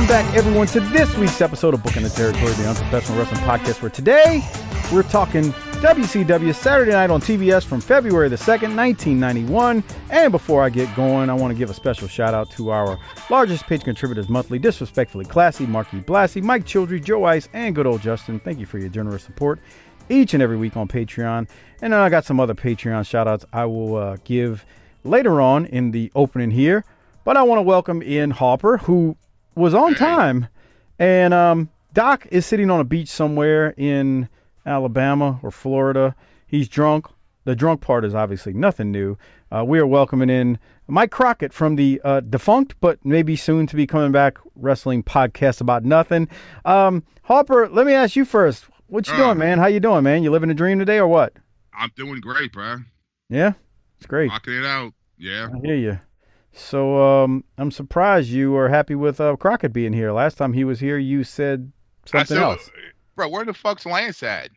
Welcome back, everyone, to this week's episode of Booking the Territory, the Unprofessional Wrestling Podcast, where today we're talking WCW Saturday Night on TBS from February the 2nd, 1991. And before I get going, I want to give a special shout out to our largest page contributors monthly, Disrespectfully Classy, Marky Blassie, Mike Childry, Joe Ice, and good old Justin. Thank you for your generous support each and every week on Patreon. And then I got some other Patreon shout outs I will give later on in the opening here. But I want to welcome in Harper, who was on time. And Doc is sitting on a beach somewhere in Alabama or Florida. He's drunk. The drunk part is obviously nothing new. We are welcoming in Mike Crockett from the defunct, but maybe soon to be coming back, wrestling podcast about nothing. Harper, let me ask you first. What you doing, man? How you doing, man? You living a dream today or what? I'm doing great, bro. Yeah? It's great. Rocking it out. Yeah. I hear you. So I'm surprised you are happy with Crockett being here. Last time he was here, you said something else. Bro, where the fuck's Lance at?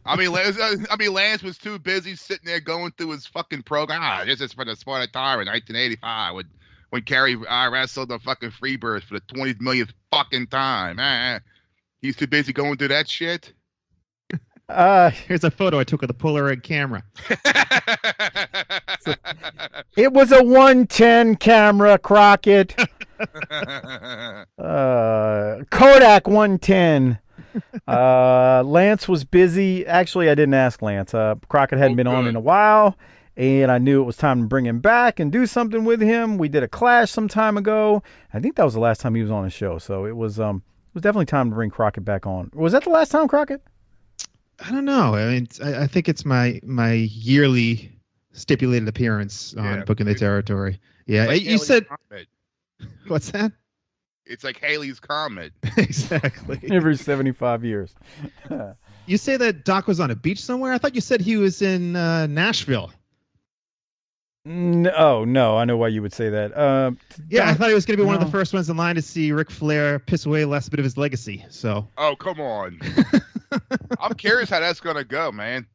Lance was too busy sitting there going through his fucking program. This is for the Sport of Time in 1985 when Kerry wrestled the fucking Freebirds for the 20th millionth fucking time. He's too busy going through that shit. Here's a photo I took with a Polaroid camera. It was a 110 camera, Crockett. Kodak 110. Lance was busy. Actually, I didn't ask Lance. Crockett hadn't been on in a while, and I knew it was time to bring him back and do something with him. We did a clash some time ago. I think that was the last time he was on the show, so it was definitely time to bring Crockett back on. Was that the last time, Crockett? I don't know. I mean, I think it's my yearly stipulated appearance on Booking the Territory. Yeah, like you Haley's said. Comet. What's that? It's like Haley's Comet. Exactly. Every 75 years. You say that Doc was on a beach somewhere? I thought you said he was in Nashville. No, I know why you would say that. I thought he was going to be one of the first ones in line to see Ric Flair piss away the last bit of his legacy. So. Oh, come on. I'm curious how that's going to go, man.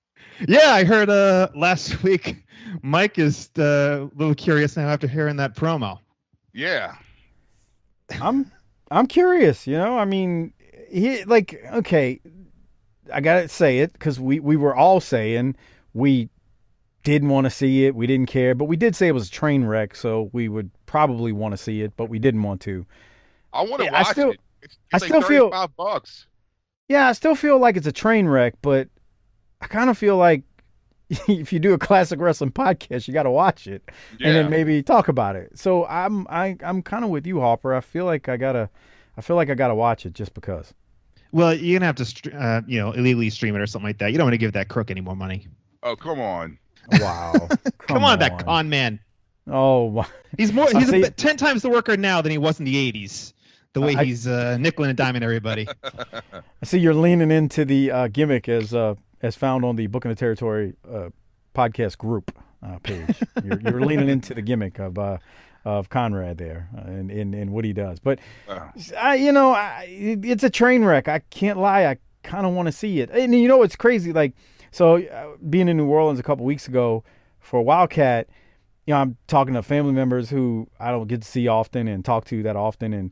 Yeah, I heard last week Mike is a little curious now after hearing that promo. Yeah. I'm curious, I mean, okay, I got to say it because we were all saying we didn't want to see it. We didn't care, but we did say it was a train wreck, so we would probably want to see it, but we didn't want to. I want to watch it. It's I like still feel $35. Yeah, I still feel like it's a train wreck, but I kind of feel like if you do a classic wrestling podcast, you got to watch it and then maybe talk about it. So I'm kind of with you, Harper. I feel like I gotta watch it just because. Well, you're gonna have to, illegally stream it or something like that. You don't want to give that crook any more money. Oh, come on! Wow, come on, that con man. Oh, he's 10 times the worker now than he was in the 80s. The way he's nickel and diming everybody. I see you're leaning into the gimmick as found on the Booking the Territory podcast group page. You're leaning into the gimmick of Conrad there in what he does. But it's a train wreck. I can't lie. I kind of want to see it. And it's crazy. Like, so being in New Orleans a couple weeks ago for Wildcat, I'm talking to family members who I don't get to see often and talk to that often, and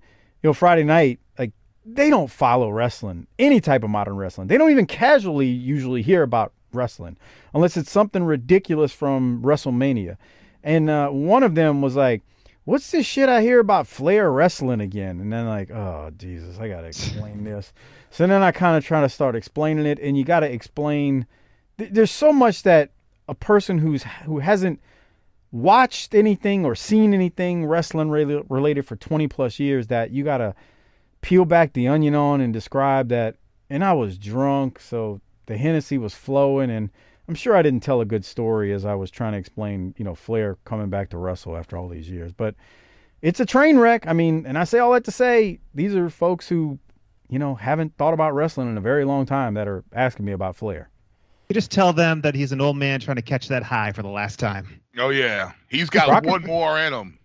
Friday night, like, they don't follow wrestling, any type of modern wrestling. They don't even casually usually hear about wrestling unless it's something ridiculous from WrestleMania. And one of them was like, what's this shit I hear about Flair wrestling again? And then like, oh, Jesus, I got to explain this. So then I kind of try to start explaining it, and you got to explain. There's so much that a person who hasn't watched anything or seen anything wrestling related for 20 plus years that you got to peel back the onion on and describe that. And I was drunk, so the Hennessy was flowing, and I'm sure I didn't tell a good story as I was trying to explain, Flair coming back to wrestle after all these years. But it's a train wreck. I mean, and I say all that to say these are folks who, haven't thought about wrestling in a very long time that are asking me about Flair. You just tell them that he's an old man trying to catch that high for the last time. Oh, yeah. He's got Crockett. One more in him.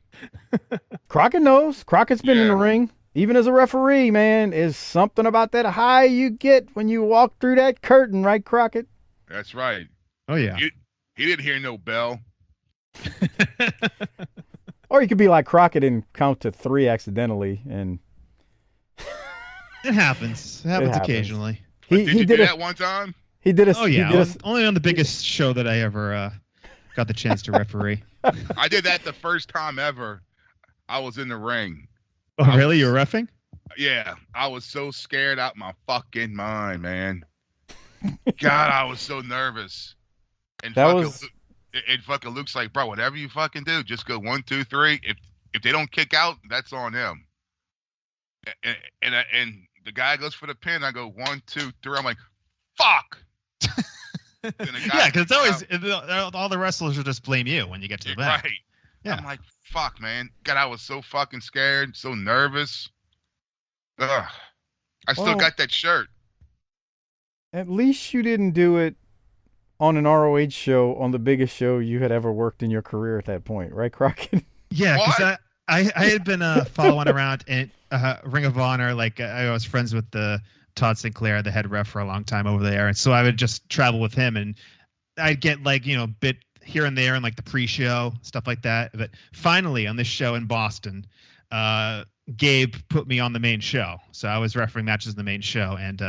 Crockett knows. Crockett's been in the ring. Even as a referee, man, is something about that high you get when you walk through that curtain, right, Crockett? That's right. Oh, yeah. He didn't hear no bell. Or you could be like Crockett and count to 3 accidentally, and It happens. It happens occasionally. Did you do that one time? He did a. Oh yeah, he did only on the biggest show that I ever got the chance to referee. I did that the first time ever. I was in the ring. Oh really? You were reffing? Yeah, I was so scared out my fucking mind, man. God, I was so nervous. And fucking Luke's like, bro, whatever you fucking do, just go 1, 2, 3. If they don't kick out, that's on them. And the guy goes for the pin. I go 1, 2, 3. I'm like, fuck. Yeah, because it's always all the wrestlers will just blame you when you get to the back. Right. Yeah. I'm like, fuck, man. God, I was so fucking scared, so nervous. Ugh. I still got that shirt. At least you didn't do it on an ROH show on the biggest show you had ever worked in your career at that point, right, Crockett? Yeah, because I had been following around in Ring of Honor. Like I was friends with Todd Sinclair, the head ref, for a long time over there, and so I would just travel with him, and I'd get like bit here and there and like the pre-show stuff like that. But finally on this show in Boston, Gabe put me on the main show, so I was refereeing matches in the main show, and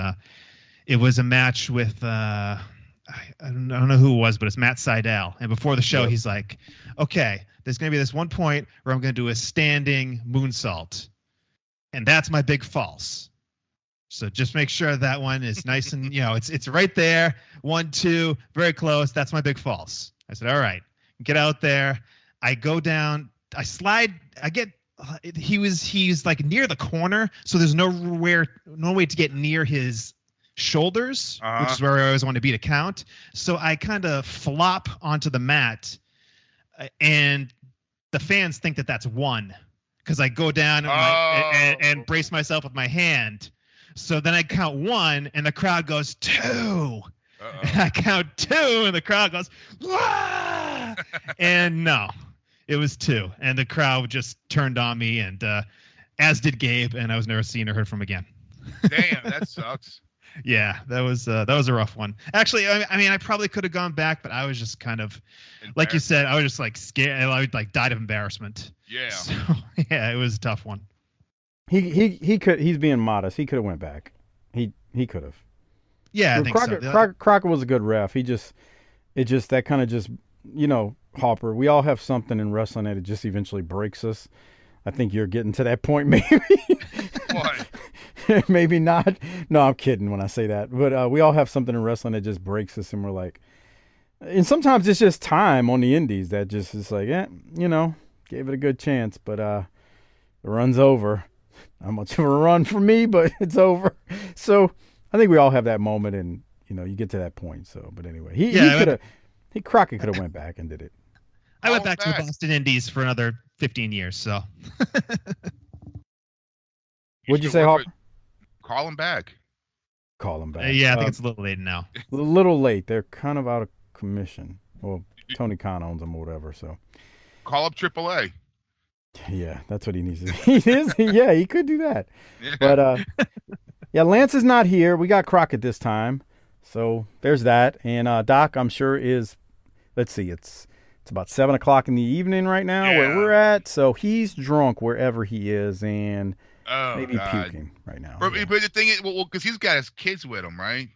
it was a match with I don't know who it was, but it's Matt Sydal. And before the show, he's like, okay, there's going to be this one point where I'm going to do a standing moonsault. And that's my big false. So just make sure that one is nice and, it's right there. 1, 2, very close. That's my big false. I said, all right, get out there. I go down. I slide. He's like near the corner. So there's no way to get near his shoulders, which is where I always want to be to count. So I kind of flop onto the mat, and the fans think that that's 1 because I go down and brace myself with my hand. So then I count 1, and the crowd goes 2. And I count 2, and the crowd goes, "Wah!" And no, it was 2, and the crowd just turned on me, and as did Gabe, and I was never seen or heard from again. Damn, that sucks. Yeah, that was a rough one. Actually, I mean, I probably could have gone back, but I was just kind of, like you said, I was just like scared. I would like died of embarrassment. Yeah. So yeah, it was a tough one. He could. He's being modest. He could have went back. He could have. Yeah, I think so. Crockett was a good ref. That kind of just Harper. We all have something in wrestling that it just eventually breaks us. I think you're getting to that point, maybe. What? Maybe not. No, I'm kidding when I say that. But we all have something in wrestling that just breaks us, and we're like, and sometimes it's just time on the indies that just is like, gave it a good chance, but the run's over. Not much of a run for me, but it's over. So I think we all have that moment, and you get to that point. So, but anyway, Crockett could have went back and did it. I went back to the Boston Indies for another 15 years. So. What'd you say, Harper? Call him back. Call him back. Yeah, I think it's a little late now. A little late. They're kind of out of commission. Well, Tony Khan owns them or whatever. So. Call up AAA. Yeah, that's what he needs to do. He is. Yeah, he could do that. Yeah. But yeah, Lance is not here. We got Crockett this time, so there's that. And Doc, I'm sure is. Let's see, it's about 7:00 in the evening right now where we're at. So he's drunk wherever he is, and maybe puking right now. But the thing is, well, because he's got his kids with him, right?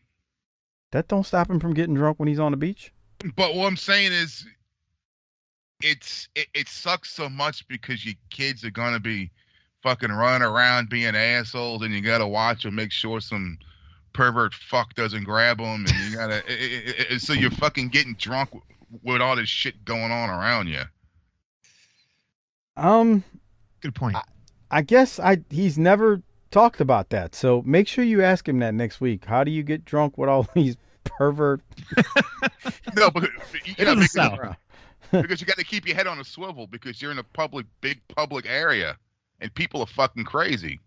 That don't stop him from getting drunk when he's on the beach. But what I'm saying is, it sucks so much because your kids are gonna be fucking running around being assholes, and you gotta watch them, make sure some pervert fuck doesn't grab them, and you gotta. So you're fucking getting drunk with all this shit going on around you. Good point. I guess he's never talked about that. So make sure you ask him that next week. How do you get drunk with all these pervert? No, but you know, because you got to keep your head on a swivel because you're in a big public area, and people are fucking crazy.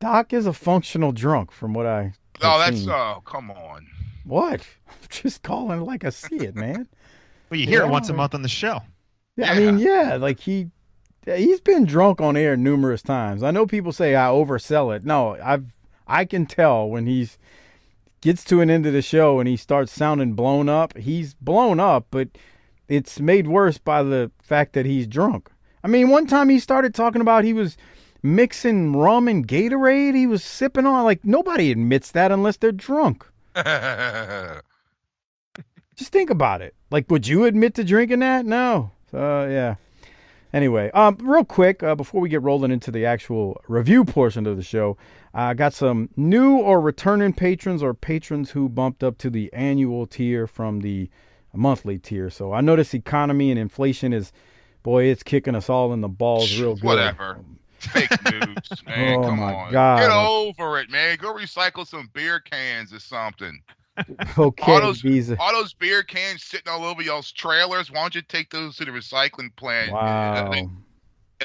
Doc is a functional drunk, from what I. Come on. What? Just calling it like I see it, man. Well, you hear it once a month on the show. Yeah, I mean, like he's been drunk on air numerous times. I know people say I oversell it. No, I can tell when he's gets to an end of the show and he starts sounding blown up. He's blown up, but it's made worse by the fact that he's drunk. I mean, one time he started talking about he was mixing rum and Gatorade. He was sipping on, like, nobody admits that unless they're drunk. Just think about it. Like, would you admit to drinking that? No. Yeah. Anyway, real quick, before we get rolling into the actual review portion of the show, I got some new or returning patrons or patrons who bumped up to the annual tier from the monthly tier. So I noticed economy and inflation is, boy, it's kicking us all in the balls real good. Whatever. Fake news, man. Oh, Come my on. God. Get over it, man. Go recycle some beer cans or something. Okay, all those beer cans sitting all over y'all's trailers. Why don't you take those to the recycling plant? Wow. And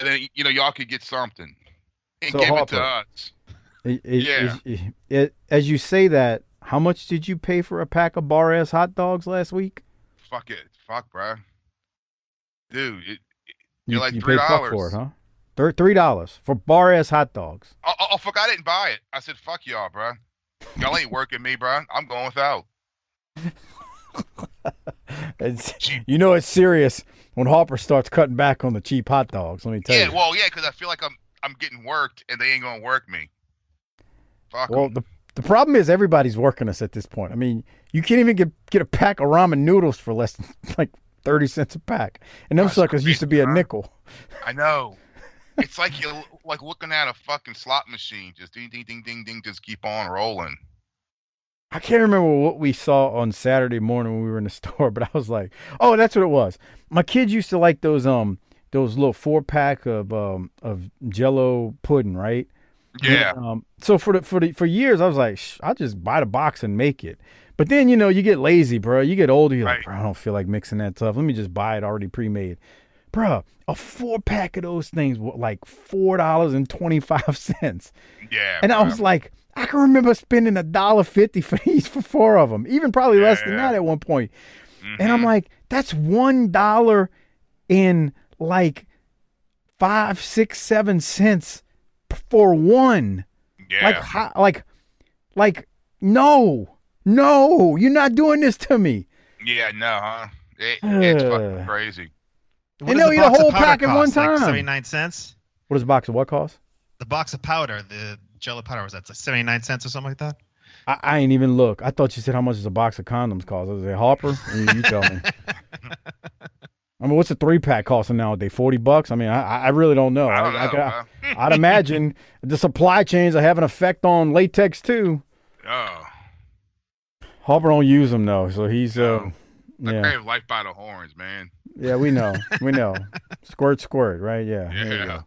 then y'all could get something and So, give Harper, it to us. As you say that, how much did you pay for a pack of bar-ass hot dogs last week? Fuck it. Fuck, bro. Dude, You like you $3. paid fuck for it, huh? $3 for bar-ass hot dogs. Oh, fuck, I didn't buy it. I said, fuck y'all, bro. Y'all ain't working me, bro. I'm going without. It's serious when Harper starts cutting back on the cheap hot dogs. Let me tell you. Yeah, because I feel like I'm getting worked and they ain't gonna work me. Fuck. Well, the problem is everybody's working us at this point. I mean, you can't even get a pack of ramen noodles for less than like 30 cents a pack, and them suckers used to be a nickel. I know. It's like you're like looking at a fucking slot machine. Just ding, ding, ding, ding, ding. Just keep on rolling. I can't remember what we saw on Saturday morning when we were in the store, but I was like, "Oh, that's what it was." My kids used to like those little 4-pack of Jello pudding, right? Yeah. And, so for years, I was like, I'll just buy the box and make it. But then you get lazy, bro. You get older, you're like, bro, I don't feel like mixing that stuff. Let me just buy it already pre-made, bro. A 4-pack of those things were like $4.25. Yeah. And I was like, I can remember spending $1.50 for these for 4 of them, even probably less than that at one point. Mm-hmm. And I'm like, that's $1 in like 5, 6, 7 cents for one. Yeah. Like, no, you're not doing this to me. Yeah, no, huh? It's fucking crazy. And they'll eat a whole pack at one time. Like 79 cents. What does a box of what cost? The box of powder, the Jello powder, was that like 79 cents or something like that? I ain't even look. I thought you said how much does a box of condoms cost. I was like, Harper, you tell me. I mean, what's a 3-pack costing nowadays? $40? I mean, I really don't know. I don't know. I'd imagine the supply chains are having an effect on latex too. Oh. Harper don't use them though, so he's I crave life by the horns, man. Yeah, we know. Squirt, right? Yeah. Yeah. There you go.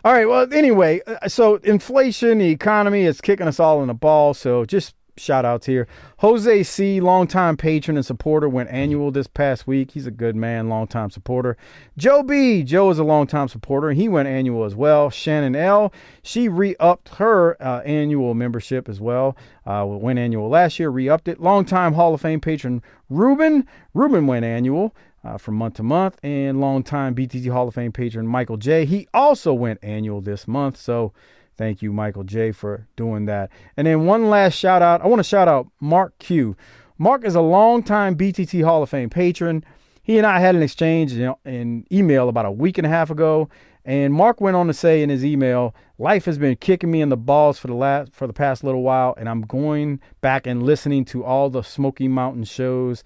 All right. Well, anyway, so inflation, the economy, it's kicking us all in the ball. So just shout outs here. Jose C., longtime patron and supporter, went annual this past week. He's a good man, longtime supporter. Joe B. Joe is a longtime supporter, and he went annual as well. Shannon L., she re-upped her annual membership as well. Went annual last year, re-upped it. Longtime Hall of Fame patron Ruben went annual from month to month. And longtime BTT Hall of Fame patron Michael J., he also went annual this month. So thank you, Michael J., for doing that. And then one last shout out. I want to shout out Mark Q. Mark is a longtime BTT Hall of Fame patron. He and I had an exchange in email about a week and a half ago. And Mark went on to say in his email, life has been kicking me in the balls for the past little while. And I'm going back and listening to all the Smoky Mountain shows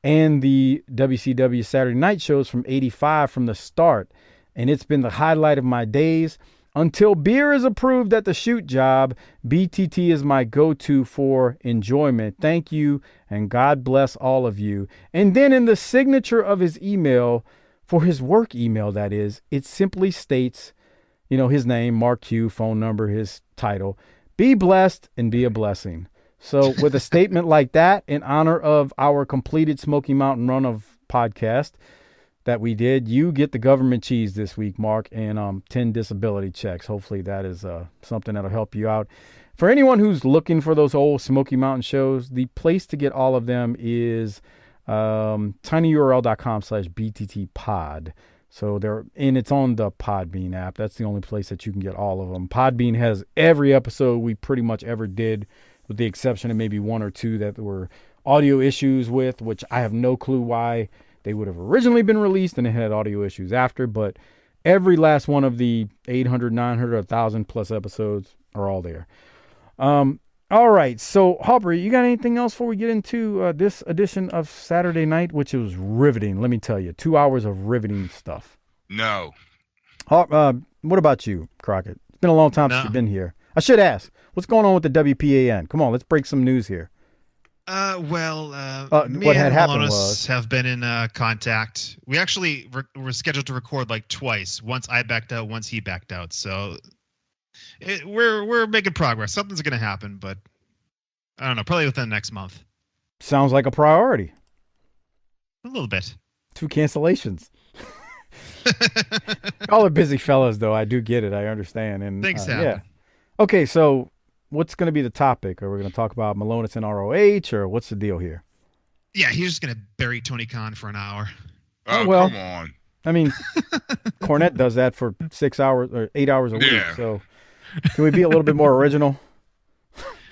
and the WCW Saturday Night shows from '85 from the start. And it's been the highlight of my days. Until beer is approved at the shoot job, BTT is my go-to for enjoyment. Thank you, and God bless all of you. And then in the signature of his email, for his work email, that is, it simply states, his name, Mark Q, phone number, his title. Be blessed and be a blessing. So with a statement like that, in honor of our completed Smoky Mountain Run of podcast that we did, you get the government cheese this week, Mark, and 10 disability checks. Hopefully that is something that'll help you out. For anyone who's looking for those old Smoky Mountain shows, the place to get all of them is tinyurl.com/bttpod. So it's on the Podbean app. That's the only place that you can get all of them. Podbean has every episode we pretty much ever did, with the exception of maybe one or two that were audio issues with, which I have no clue why they would have originally been released and they had audio issues after, but Every last one of the 800, 900, 1,000 plus episodes are all there. All right. So, Harper, you got anything else before we get into this edition of Saturday Night, which was riveting? Let me tell you, 2 hours of riveting stuff. No. What about you, Crockett? It's been a long time since you've been here. I should ask, what's going on with the WPAN? Come on, let's break some news here. Me what had and happened Malonis have been in contact. We actually were scheduled to record like twice. Once I backed out, once he backed out. So we're making progress. Something's going to happen, but I don't know. Probably within the next month. Sounds like a priority. A little bit. 2 cancellations. All are busy fellas, though. I do get it. I understand. And things happen. Yeah. Okay, so what's going to be the topic? Are we going to talk about Malonis and ROH, or what's the deal here? Yeah, he's just going to bury Tony Khan for an hour. Oh, well, come on. I mean, Cornette does that for 6 hours or 8 hours a week. So can we be a little bit more original?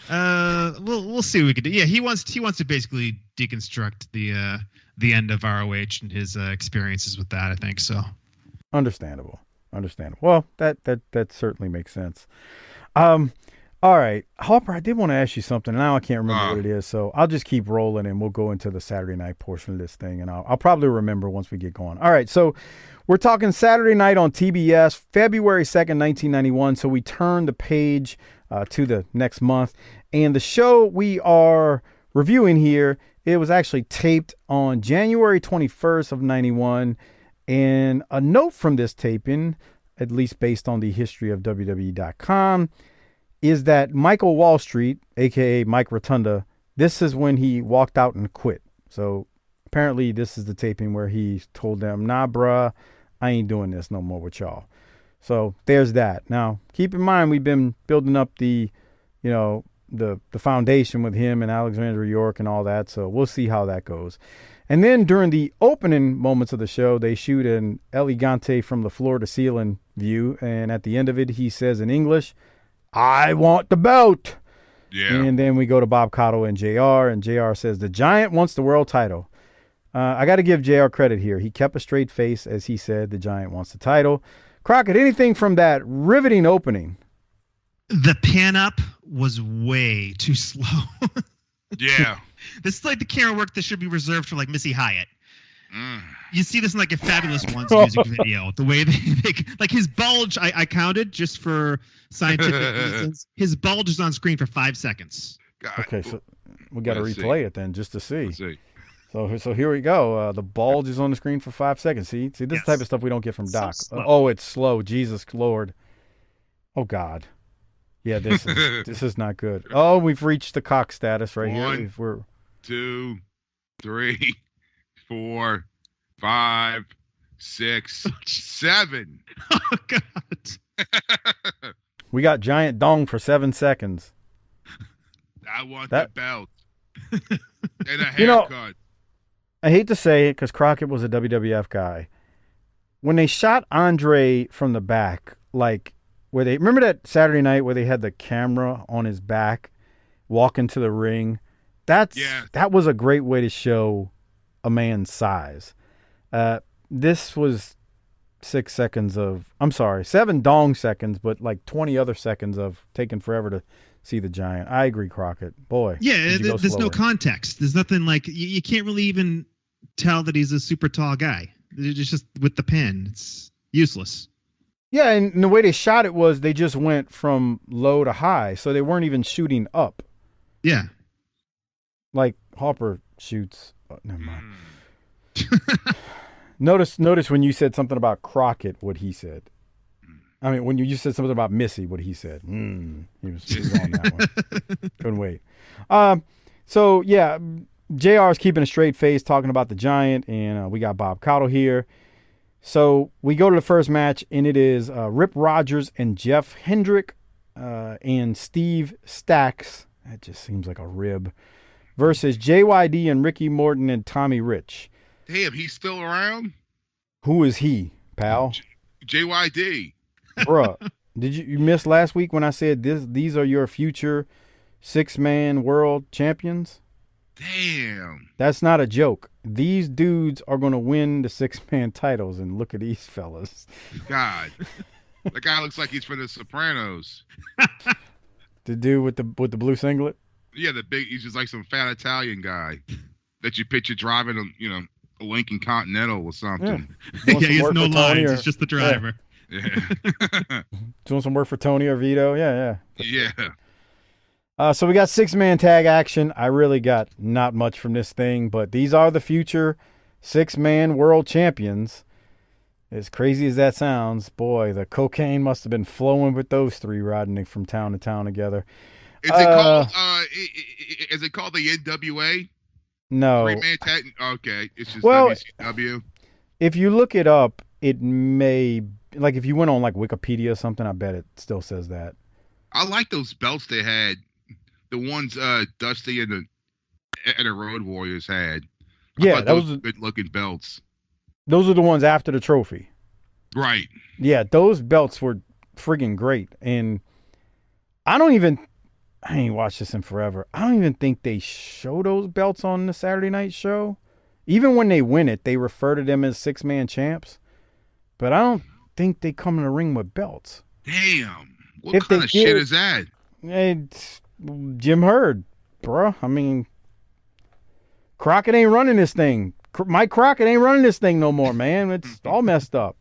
We'll see what we can do. Yeah, he wants to basically deconstruct the end of ROH and his experiences with that. I think so. Understandable. Well, that certainly makes sense. All right, Harper, I did want to ask you something. Now I can't remember what it is, so I'll just keep rolling and we'll go into the Saturday night portion of this thing, and I'll probably remember once we get going. All right, so we're talking Saturday night on TBS, February 2nd, 1991. So we turn the page to the next month, and the show we are reviewing here, it was actually taped on January 21st of 91. And a note from this taping, at least based on the history of WWE.com, is that Michael Wall Street, a.k.a. Mike Rotunda, this is when he walked out and quit. So apparently this is the taping where he told them, nah, bruh, I ain't doing this no more with y'all. So there's that. Now, keep in mind, we've been building up the foundation with him and Alexander York and all that. So we'll see how that goes. And then during the opening moments of the show, they shoot an El Gigante from the floor to ceiling view. And at the end of it, he says in English, I want the belt. Yeah. And then we go to Bob Caudle and JR. And JR says, the Giant wants the world title. I got to give JR credit here. He kept a straight face as he said, the Giant wants the title. Crockett, anything from that riveting opening? The pan up was way too slow. Yeah. This is like the camera work that should be reserved for like Missy Hyatt. You see this in like a Fabulous Ones music video. The way they like his bulge, I counted just for scientific reasons. His bulge is on screen for 5 seconds. God. Okay, so we got to replay it then just to see. Let's see. So here we go. The bulge is on the screen for 5 seconds. See this is the type of stuff we don't get from Doc. So it's slow. Jesus Lord. Oh God. Yeah, this is not good. Oh, we've reached the cock status right here. 1, 2, 3, 4, 5, 6, 7. Oh God. We got giant dong for 7 seconds. I want the belt and a haircut. I hate to say it because Crockett was a WWF guy. When they shot Andre from the back, like where they remember that Saturday night where they had the camera on his back, walking to the ring. That was a great way to show a man's size. This was 7 dong seconds, but like 20 other seconds of taking forever to see the Giant. I agree, Crockett. Boy. Yeah, there's no context. There's nothing like you can't really even tell that he's a super tall guy. It's just with the pen. It's useless. Yeah, and the way they shot it was they just went from low to high, so they weren't even shooting up. Yeah. Like Harper shoots. Oh, never mind. Notice when you said something about Crockett, what he said. I mean, when you said something about Missy, what he said. He was on that one. Couldn't wait. So, yeah, JR is keeping a straight face talking about the Giant, and we got Bob Caudle here. So we go to the first match, and it is Rip Rogers and Jeff Hendrick and Steve Stacks. That just seems like a rib. Versus JYD and Ricky Morton and Tommy Rich. Damn, he's still around? Who is he, pal? JYD. Bruh, did you miss last week when I said these are your future 6-man world champions? Damn. That's not a joke. These dudes are going to win the 6-man titles, and look at these fellas. God. That guy looks like he's from The Sopranos. The dude with the blue singlet? Yeah, he's just like some fat Italian guy that you picture driving a Lincoln Continental or something. Yeah, he has no lines. He's just the driver. Yeah. Doing some work for Tony or Vito. Yeah. So we got 6-man tag action. I really got not much from this thing, but these are the future 6-man world champions. As crazy as that sounds, boy, the cocaine must have been flowing with those three riding from town to town together. Is it called the NWA? No. 3-man tag? Okay, it's just WCW. If you look it up, it may, like if you went on like Wikipedia or something, I bet it still says that. I like those belts they had. The ones Dusty and the Road Warriors had. Yeah, those were good looking belts. Those are the ones after the trophy. Right. Yeah, those belts were friggin' great. And I ain't watched this in forever. I don't even think they show those belts on the Saturday night show. Even when they win it, they refer to them as 6-man champs. But I don't think they come in the ring with belts. Damn. What kind of shit is that? It's Jim Herd, bruh. I mean, Crockett ain't running this thing. Mike Crockett ain't running this thing no more, man. It's all messed up.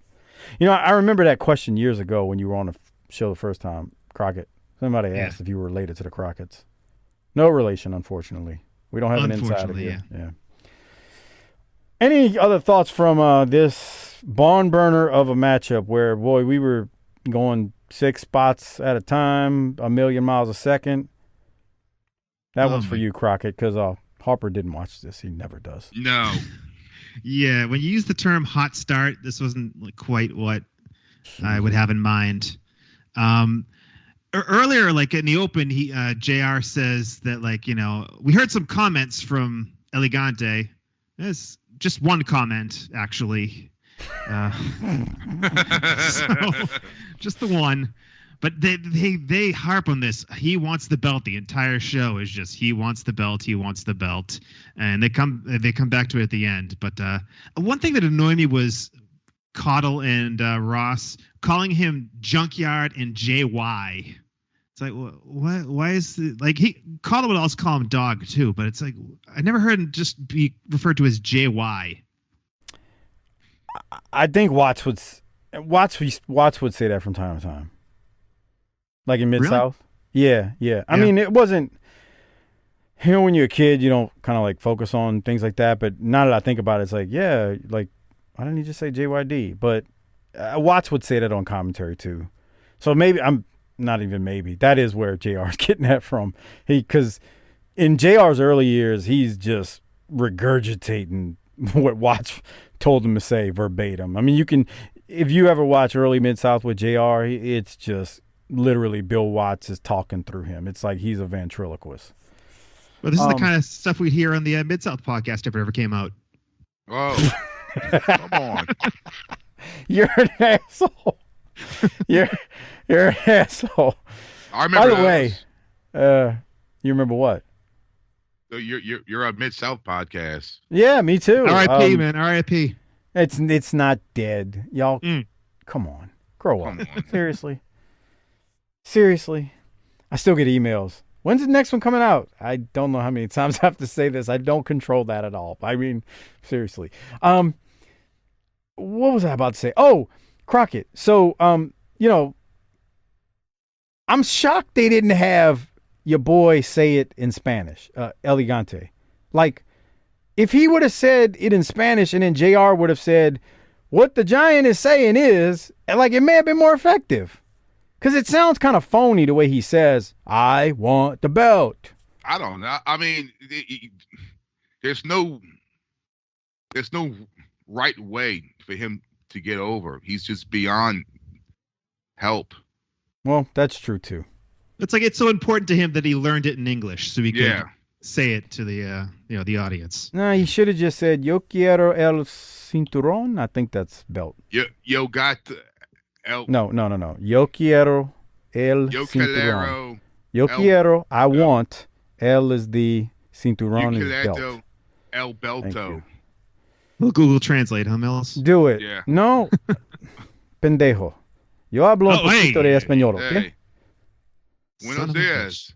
I remember that question years ago when you were on the show the first time, Crockett. Somebody asked if you were related to the Crockett's. No relation, unfortunately. We don't have an insider here. Yeah. Any other thoughts from this barn burner of a matchup where, boy, we were going 6 spots at a time, 1,000,000 miles a second? That one's for you, Crockett, because Harper didn't watch this. He never does. No. Yeah, when you use the term hot start, this wasn't quite what I would have in mind. Earlier, like in the open, JR says that, we heard some comments from El Gigante. There's just one comment, actually. So, just the one. But they harp on this. He wants the belt. The entire show is just he wants the belt. He wants the belt, and they come back to it at the end. But one thing that annoyed me was Caudle and Ross calling him Junkyard and JY. It's like, what? Why is Caudle would also call him Dog too, but it's like I never heard him just be referred to as JY. I think Watts would say that from time to time. Like in Mid-South? Really? Yeah. I mean, it wasn't... when you're a kid, you don't kind of focus on things like that. But now that I think about it, it's why didn't he just say JYD? But Watts would say that on commentary too. So maybe, that is where JR's getting that from. Because in JR's early years, he's just regurgitating what Watts told him to say verbatim. I mean, if you ever watch early Mid-South with JR, it's just... literally Bill Watts is talking through him. It's like he's a ventriloquist. Well, this is the kind of stuff we'd hear on the Mid-South podcast if it ever came out. Oh, come on. You're an asshole. You're an asshole. I remember. By the way, you remember what? So you're a Mid-South podcast. Yeah, me too. R.I.P. Man, R.I.P. It's not dead, y'all. Come on, grow up. Seriously, I still get emails. When's the next one coming out? I don't know how many times I have to say this. I don't control that at all. I mean, seriously. What was I about to say? Oh, Crockett. So, I'm shocked they didn't have your boy say it in Spanish, El Gigante. Like, if he would have said it in Spanish and then JR would have said, what the Giant is saying is, it may have been more effective. Because it sounds kind of phony the way he says, I want the belt. I don't know. I mean, there's no right way for him to get over. He's just beyond help. Well, that's true, too. It's it's so important to him that he learned it in English so he could say it to the audience. No, he should have just said, Yo quiero el cinturón. I think that's belt. Yo got... No. Yo quiero el cinturón. Yo quiero, I want. El is the Cinturón is belt. Yucaleto El Belto. Well, Google Translate, huh, Mills? Do it. Yeah. No, pendejo. Yo hablo un poquito de español, ¿ok? Hey. Buenos dias.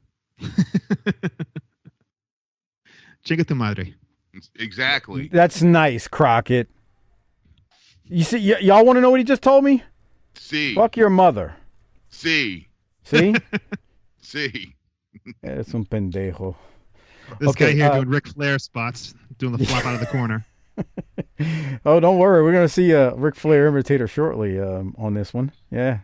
Chinga tu madre. Exactly. That's nice, Crockett. You see, y'all want to know what he just told me? See. Fuck your mother. See. See? See. Es un pendejo. This Okay, guy here doing Ric Flair spots, doing the flop out of the corner. Oh, don't worry. We're going to see a Ric Flair imitator shortly on this one. Yeah.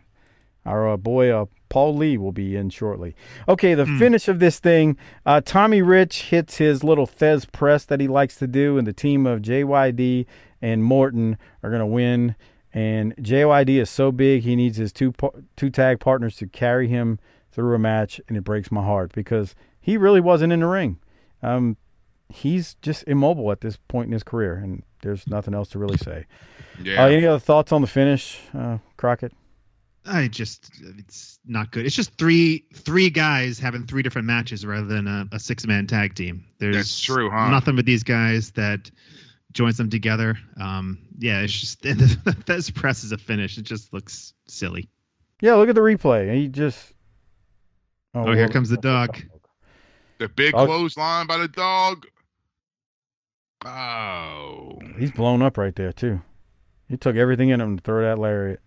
Our boy Paul Lee will be in shortly. Okay, the finish of this thing, Tommy Rich hits his little Thez press that he likes to do, and the team of JYD and Morton are going to win. And JYD is so big, he needs his two tag partners to carry him through a match, and it breaks my heart because he really wasn't in the ring. He's just immobile at this point in his career, and there's nothing else to really say. Yeah. Any other thoughts on the finish, Crockett? It's not good. It's just three guys having three different matches rather than a 6-man tag team. That's true, huh? Nothing with these guys that joins them together. It's just this press is a finish. It just looks silly. Yeah, look at the replay. He just. Here comes the dog. The big clothesline by the dog. Oh. He's blown up right there, too. He took everything in him to throw that lariat.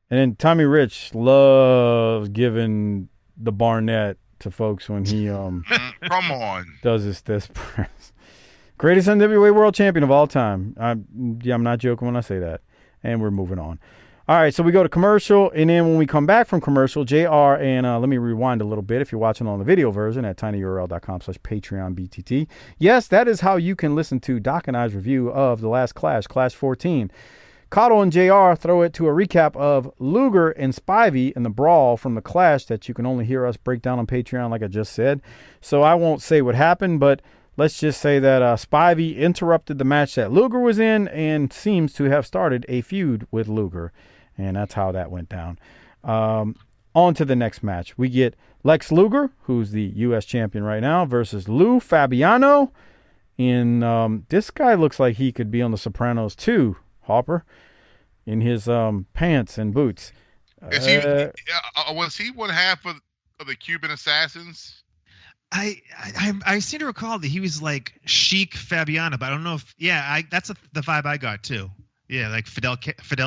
And then Tommy Rich loves giving the Barnett to folks when he come on does his press. Greatest NWA World Champion of all time. I'm not joking when I say that. And we're moving on. All right, so we go to commercial, and then when we come back from commercial, JR, and let me rewind a little bit if you're watching on the video version at tinyurl.com/PatreonBTT. Yes, that is how you can listen to Doc and I's review of The Last Clash, Clash 14. Cotto and JR throw it to a recap of Luger and Spivey in the brawl from the Clash that you can only hear us break down on Patreon, like I just said. So I won't say what happened, but let's just say that Spivey interrupted the match that Luger was in and seems to have started a feud with Luger. And that's how that went down. On to the next match. We get Lex Luger, who's the U.S. champion right now, versus Lou Fabiano. And this guy looks like he could be on The Sopranos too, Harper, in his pants and boots. Was he one half of the Cuban Assassins? I seem to recall that he was like Chic Fabiano, but I don't know if that's the vibe I got too. Yeah, like Fidel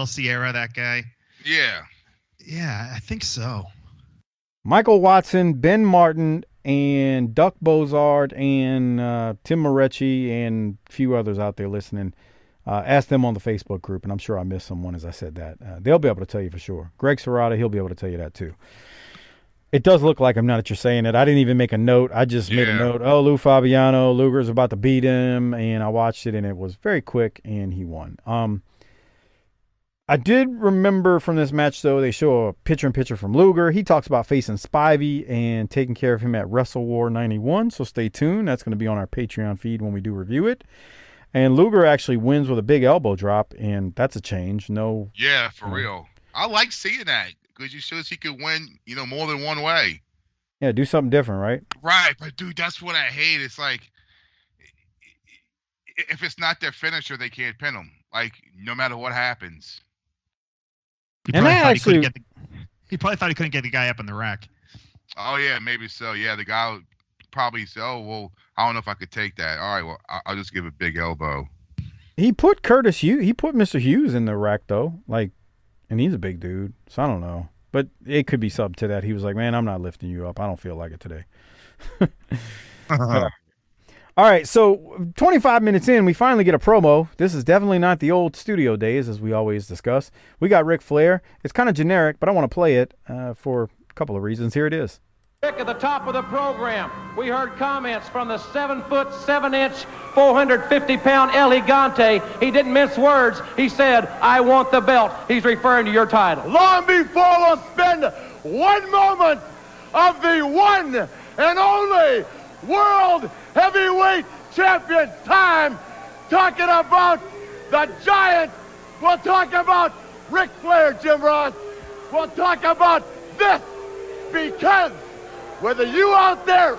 Sierra, that guy. Yeah, I think so. Michael Watson, Ben Martin, and Duck Bozard, and Tim Morecci, and a few others out there listening. Ask them on the Facebook group, and I'm sure I missed someone as I said that. They'll be able to tell you for sure. Greg Serrata, he'll be able to tell you that too. It does look like him now that you're saying it. I didn't even make a note. I just made a note. Oh, Lou Fabiano, Luger's about to beat him, and I watched it, and it was very quick, and he won. I did remember from this match, though, they show a picture-in-picture from Luger. He talks about facing Spivey and taking care of him at Wrestle War 91, so stay tuned. That's going to be on our Patreon feed when we do review it. And Luger actually wins with a big elbow drop, and that's a change. Yeah, for real. I like seeing that because it shows he could win, more than one way. Yeah, do something different, right? Right, but dude, that's what I hate. It's like, if it's not their finisher, they can't pin them. Like, no matter what happens. He probably thought he couldn't get the guy up in the rack. Oh, yeah, maybe so. Yeah, the guy would probably say, oh, well, I don't know if I could take that. All right, well, I'll just give a big elbow. He put Mr. Hughes in the rack, though. And he's a big dude, so I don't know. But it could be something to that. He was like, man, I'm not lifting you up. I don't feel like it today. All right, so 25 minutes in, we finally get a promo. This is definitely not the old studio days, as we always discuss. We got Ric Flair. It's kind of generic, but I want to play it for a couple of reasons. Here it is. At the top of the program, we heard comments from the 7-foot, 7-inch, 450-pound El Gigante. He didn't mince words. He said, I want the belt. He's referring to your title. Long before we'll spend one moment of the one and only World Heavyweight Champion time talking about the Giant. We'll talk about Ric Flair, Jim Ross. We'll talk about this because whether you out there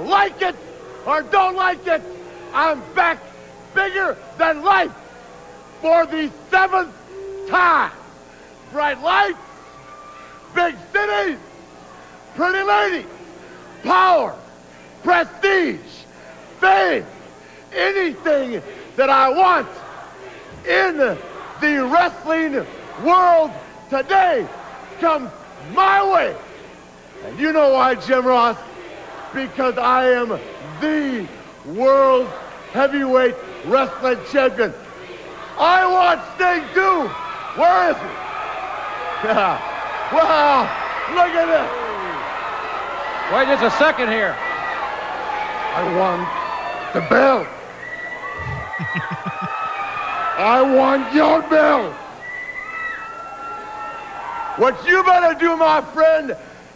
like it or don't like it, I'm back bigger than life for the 7th time. Bright lights, big cities, pretty ladies, power, prestige, fame, anything that I want in the wrestling world today comes my way. And you know why, Jim Ross? Because I am the world heavyweight wrestling champion. I want Sting too. Where is he? Yeah. Wow, look at this. Wait just a second here. I want the belt. I want your belt. What you better do, my friend,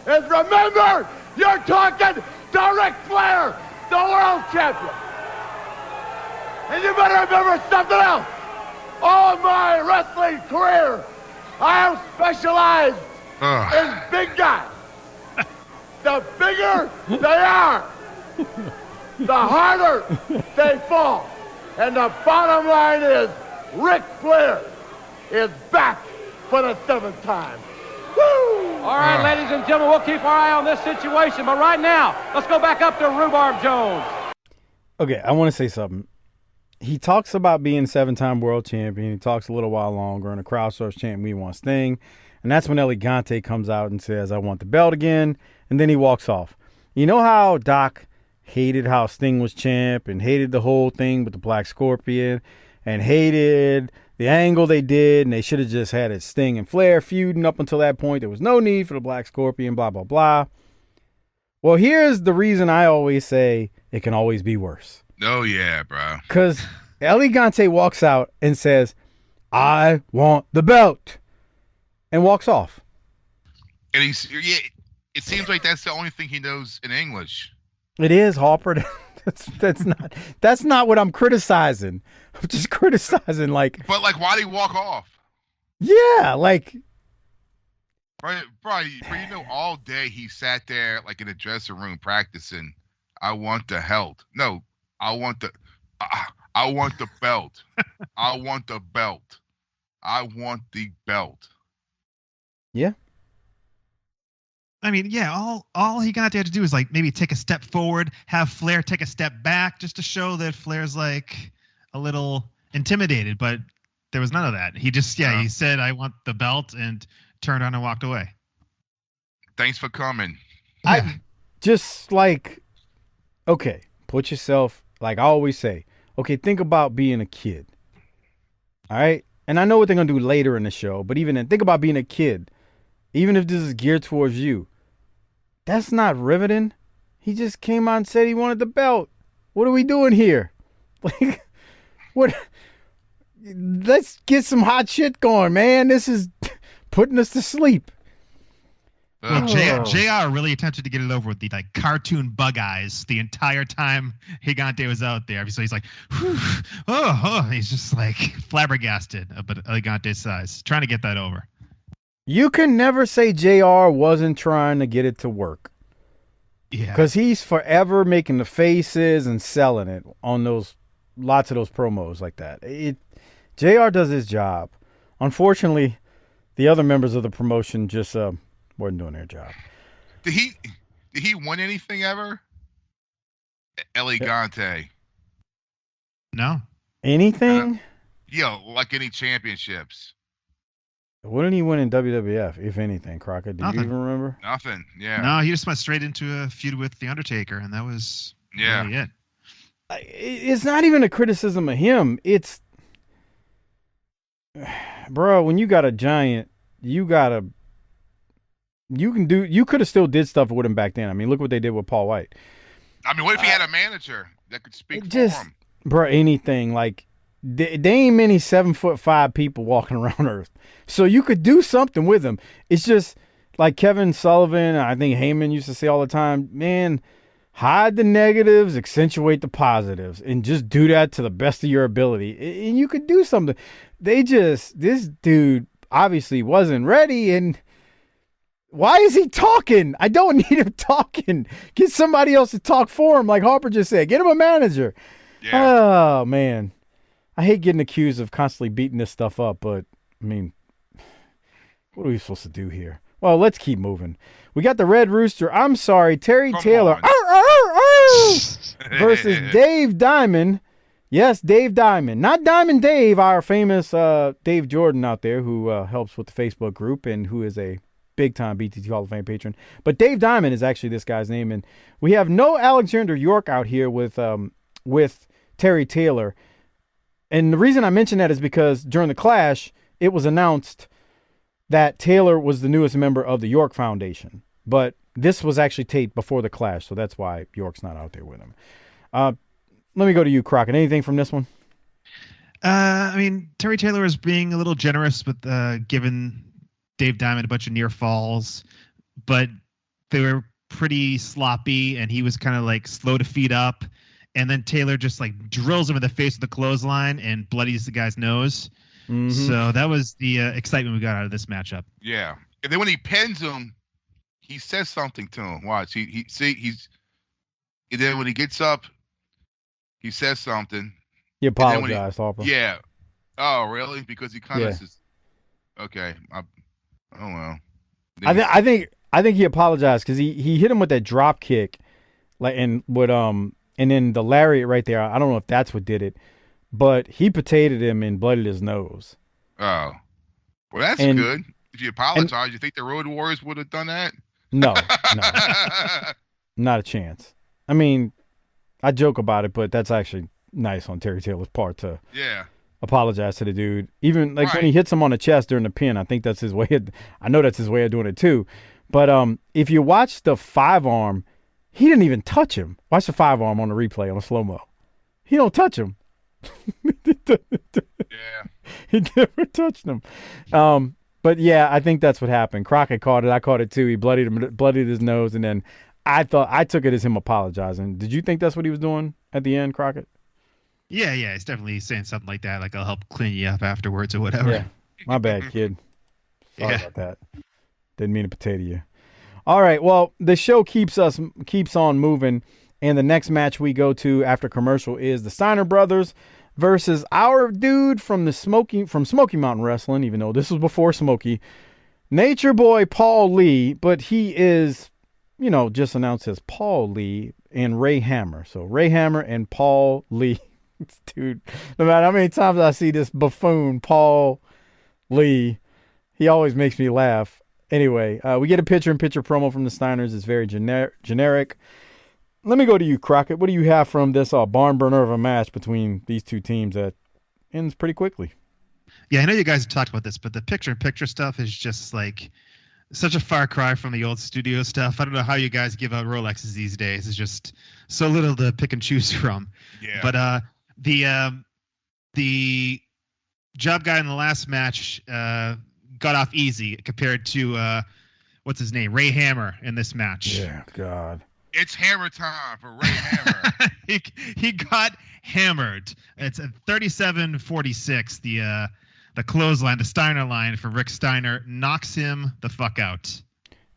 is remember you're talking to Ric Flair, the world champion. And you better remember something else. All my wrestling career, I have specialized in big guys. The bigger they are, the harder they fall. And the bottom line is, Ric Flair is back for the 7th time. Woo! All right, ladies and gentlemen, we'll keep our eye on this situation. But right now, let's go back up to Rhubarb Jones. Okay, I want to say something. He talks about being 7-time world champion. He talks a little while longer, and the crowd starts chanting, "We want Sting." And that's when El Gigante comes out and says, "I want the belt again." And then he walks off. You know how Doc hated how Sting was champ and hated the whole thing with the Black Scorpion and hated the angle they did, and they should have just had it Sting and Flair feuding up until that point. There was no need for the Black Scorpion, blah, blah, blah. Well, here's the reason I always say it can always be worse. Oh, yeah, bro. Because El Gigante walks out and says, "I want the belt," and walks off. And it seems like that's the only thing he knows in English. It is, Harper. That's not what I'm criticizing. I'm just criticizing, like. But why did he walk off? Yeah, like. Bro, you know, all day he sat there in a dressing room practicing. I want the belt. No, I want the belt. I want the belt. I want the belt. Yeah. I mean, yeah, all he got to do is maybe take a step forward, have Flair take a step back just to show that Flair's a little intimidated, but there was none of that. He just, he said, "I want the belt," and turned on and walked away. Thanks for coming. I just okay, put yourself, like I always say, okay, think about being a kid. All right? And I know what they're going to do later in the show, but even then, think about being a kid. Even if this is geared towards you. That's not riveting. He just came out and said he wanted the belt. What are we doing here? What? Let's get some hot shit going, man. This is putting us to sleep. Well, JR really attempted to get it over with the cartoon bug eyes the entire time Gigante was out there. So he's like, whew, he's just flabbergasted about Gigante's size, trying to get that over. You can never say JR wasn't trying to get it to work. Yeah. Because he's forever making the faces and selling it on lots of those promos like that. JR does his job. Unfortunately, the other members of the promotion just weren't doing their job. Did he win anything ever? El Gigante. No. Anything? Any championships. What did he win in WWF, if anything, Crockett? Do you even remember? Nothing, yeah. No, he just went straight into a feud with The Undertaker, and that was really it. It's not even a criticism of him. It's, bro, when you got a giant, you could have still did stuff with him back then. I mean, look what they did with Paul White. I mean, what if he had a manager that could speak for him? Bro, anything. They ain't many 7'5" people walking around Earth. So you could do something with them. It's just like Kevin Sullivan, I think Heyman used to say all the time, man, hide the negatives, accentuate the positives, and just do that to the best of your ability. And you could do something. This dude obviously wasn't ready. And Why is he talking? I don't need him talking. Get somebody else to talk for him, like Harper just said. Get him a manager. Yeah. Oh, man. I hate getting accused of constantly beating this stuff up, but, I mean, what are we supposed to do here? Well, let's keep moving. We got the Red Rooster. I'm sorry, Terry Come Taylor versus Dave Diamond. Yes, Dave Diamond. Not Diamond Dave, our famous Dave Jordan out there who helps with the Facebook group and who is a big-time BTT Hall of Fame patron. But Dave Diamond is actually this guy's name. And we have no Alexander York out here with Terry Taylor. And the reason I mention that is because during the Clash, it was announced that Taylor was the newest member of the York Foundation. But this was actually taped before the Clash, so that's why York's not out there with him. Let me go to you, Crockett. Anything from this one? I mean, Terry Taylor was being a little generous with giving Dave Diamond a bunch of near falls, but they were pretty sloppy, and he was kind of like slow to feet up. And then Taylor just like drills him in the face with the clothesline and bloodies the guy's nose. Mm-hmm. So that was the excitement we got out of this matchup. Yeah. And then when he pins him, he says something to him. Watch. He's and then when he gets up, he says something. He apologized, Harper. Yeah. Oh, really? Because he kind of says, okay. Oh, well. I think he apologized because he hit him with that drop kick, and then the lariat right there. I don't know if that's what did it, but he potatoed him and bloodied his nose. Oh, well, that's good. If you apologize, you think the Road Warriors would have done that? No, not a chance. I mean, I joke about it, but that's actually nice on Terry Taylor's part to apologize to the dude. Even like when he hits him on the chest during the pin, I think that's his way. I know that's his way of doing it too. But if you watch the 5-arm, he didn't even touch him. Watch the 5-arm on the replay on a slow-mo. He don't touch him. He never touched him. But yeah, I think that's what happened. Crockett caught it. I caught it too. He bloodied his nose, and then I took it as him apologizing. Did you think that's what he was doing at the end, Crockett? Yeah, he's definitely saying something like that, like I'll help clean you up afterwards or whatever. Yeah, my bad, kid. Sorry about that. Didn't mean to potato you. All right, well, the show keeps on moving, and the next match we go to after commercial is the Steiner Brothers versus our dude from Smoky Mountain Wrestling, even though this was before Smoky, Nature Boy Paul Lee, but he is, just announced as Paul Lee and Ray Hammer. So Ray Hammer and Paul Lee. Dude, no matter how many times I see this buffoon, Paul Lee, he always makes me laugh. Anyway, we get a picture-in-picture promo from the Steiners. It's very generic. Let me go to you, Crockett. What do you have from this barn burner of a match between these two teams that ends pretty quickly? Yeah, I know you guys have talked about this, but the picture-in-picture stuff is just like such a far cry from the old studio stuff. I don't know how you guys give out Rolexes these days. It's just so little to pick and choose from. Yeah. But the job guy in the last match got off easy compared to what's his name, Ray Hammer, in this match. Yeah, God. It's hammer time for Ray Hammer. he got hammered. It's a 37-46. The clothesline, the Steiner line for Rick Steiner knocks him the fuck out.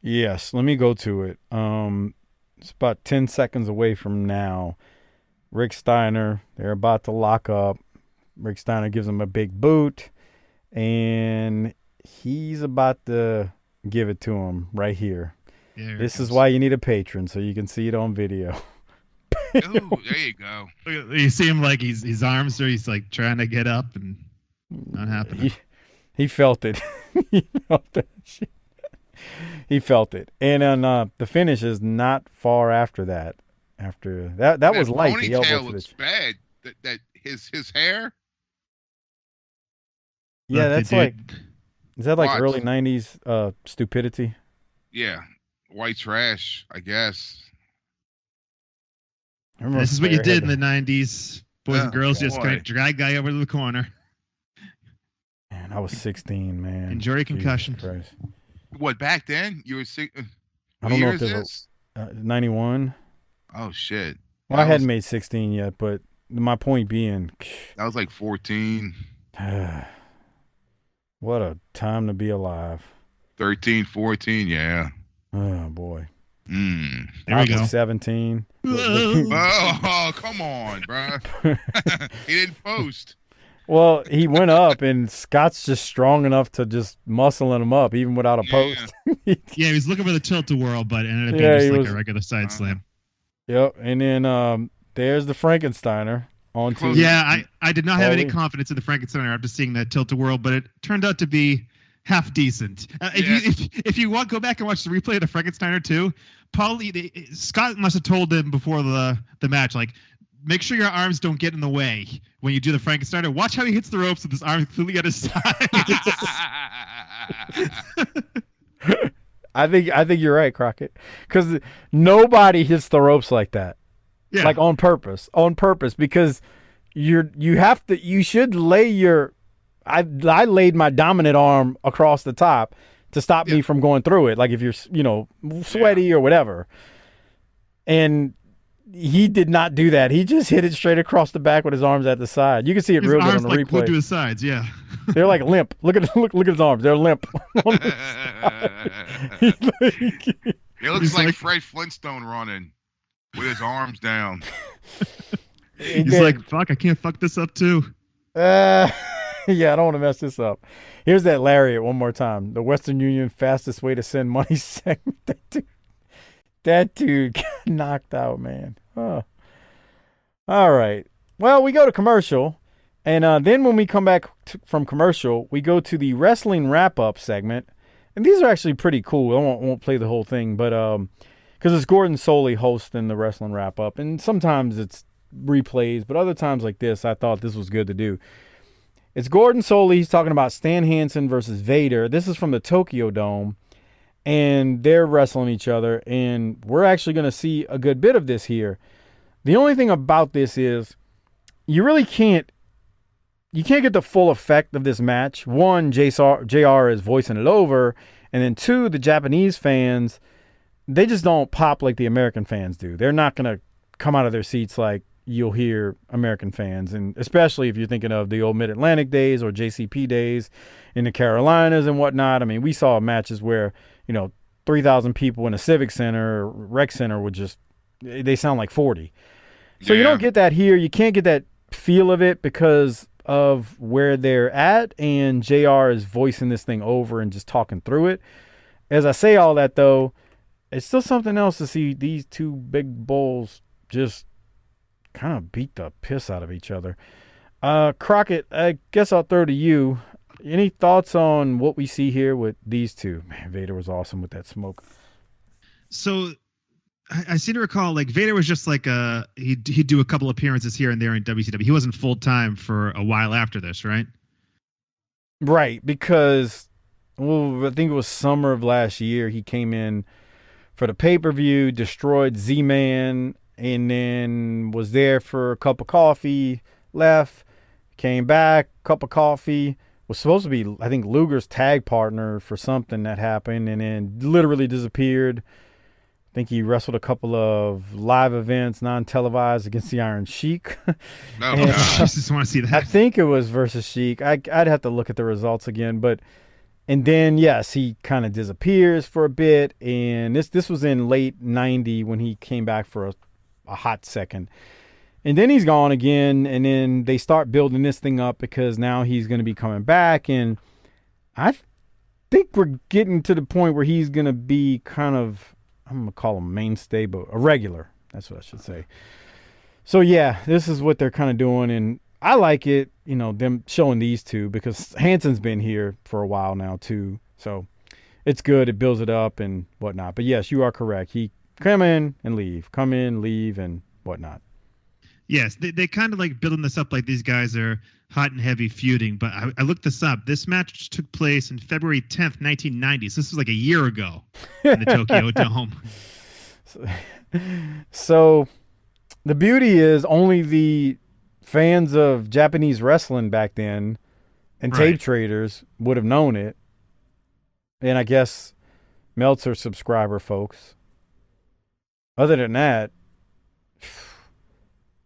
Yes, let me go to it. It's about 10 seconds away from now. Rick Steiner, they're about to lock up. Rick Steiner gives him a big boot, and he's about to give it to him right here. This is why you need a patron, so you can see it on video. Ooh, there you go. You see him like his arms are, he's like trying to get up and not happening. He felt it. He felt that shit. He felt it. And then the finish is not far after that. After that was light. The elbow looks bad. That his hair. Yeah, that's like. Is that like early '90s stupidity? Yeah, white trash, I guess. This is what you did in the '90s. Boys and girls just kind of drag guy over to the corner. Man, I was 16, man. Enjoy your concussion. What, back then? You were sick? I don't know if there's 91. Oh, shit. Well, I hadn't made 16 yet, but my point being. That was like 14. What a time to be alive. 13, 14, yeah. Oh boy. Mm. There we go. 17. Oh, come on, bro. He didn't post. Well, he went up, and Scott's just strong enough to just muscling him up, even without a post. Yeah, he was looking for the tilt-a-whirl, but it ended up Yeah, being he just like was- a regular side slam. Yep, and then there's the Frankensteiner onto. Yeah, I did not have any Paulie. confidence in the Frankensteiner after seeing that tilt-a-whirl, but it turned out to be half decent. If you want, go back and watch the replay of the Frankensteiner too. Scott must have told him before the match, like, make sure your arms don't get in the way when you do the Frankensteiner. Watch how he hits the ropes with his arms completely at his side. I think you're right, Crockett, because nobody hits the ropes like that. Yeah. Like on purpose, because you should lay your. I laid my dominant arm across the top to stop me from going through it. Like if you're sweaty or whatever, and he did not do that. He just hit it straight across the back with his arms at the side. You can see it His real good arms on the like glued to replay. his sides, yeah. They're like limp. Look at his arms. They're limp. It looks He's like like- Fred Flintstone running with his arms down. He's like, fuck, I can't fuck this up too. Yeah, I don't want to mess this up. Here's that lariat one more time. The Western Union fastest way to send money segment. That dude got knocked out, man. Oh. All right. Well, we go to commercial, and then when we come back from commercial, we go to the wrestling wrap-up segment. And these are actually pretty cool. I won't play the whole thing, but because it's Gordon Soley hosting the wrestling wrap-up, and sometimes it's replays, but other times like this, I thought this was good to do. It's Gordon Soley. He's talking about Stan Hansen versus Vader. This is from the Tokyo Dome, and they're wrestling each other, and we're actually going to see a good bit of this here. The only thing about this is you really can't get the full effect of this match. One, JR is voicing it over, and then two, the Japanese fans, they just don't pop like the American fans do. They're not going to come out of their seats like you'll hear American fans, and especially if you're thinking of the old Mid-Atlantic days or JCP days in the Carolinas and whatnot. I mean, we saw matches where, 3,000 people in a civic center or rec center would just, they sound like 40. So you don't get that here. You can't get that feel of it because of where they're at, and JR is voicing this thing over and just talking through it. As I say all that, though, it's still something else to see these two big bulls just kind of beat the piss out of each other. Crockett, I guess I'll throw to you. Any thoughts on what we see here with these two? Man, Vader was awesome with that smoke. So I seem to recall, like, Vader was just like he'd do a couple appearances here and there in WCW. He wasn't full time for a while after this, right? Right, because I think it was summer of last year. He came in for the pay-per-view, destroyed Z-Man, and then was there for a cup of coffee, left, came back, cup of coffee, was supposed to be, I think, Luger's tag partner for something that happened, and then literally disappeared. I think he wrestled a couple of live events, non-televised, against the Iron Sheik. No, And, I just want to see that. I think it was versus Sheik. I'd have to look at the results again, and then yes, he kind of disappears for a bit, and this was in late '90 when he came back for a hot second, and then he's gone again, and then they start building this thing up because now he's going to be coming back, and I think we're getting to the point where he's going to be kind of, I'm going to call him mainstay, but a regular. That's what I should say. So yeah, this is what they're kind of doing, and I like it, them showing these two because Hansen's been here for a while now too. So it's good. It builds it up and whatnot. But yes, you are correct. He come in and leave, come in, leave, and whatnot. Yes, they kind of like building this up like these guys are hot and heavy feuding. But I looked this up. This match took place in February 10th, 1990. So this was like a year ago in the Tokyo Dome. So the beauty is only the fans of Japanese wrestling back then and tape Right. traders would have known it. And I guess Meltzer subscriber folks. Other than that,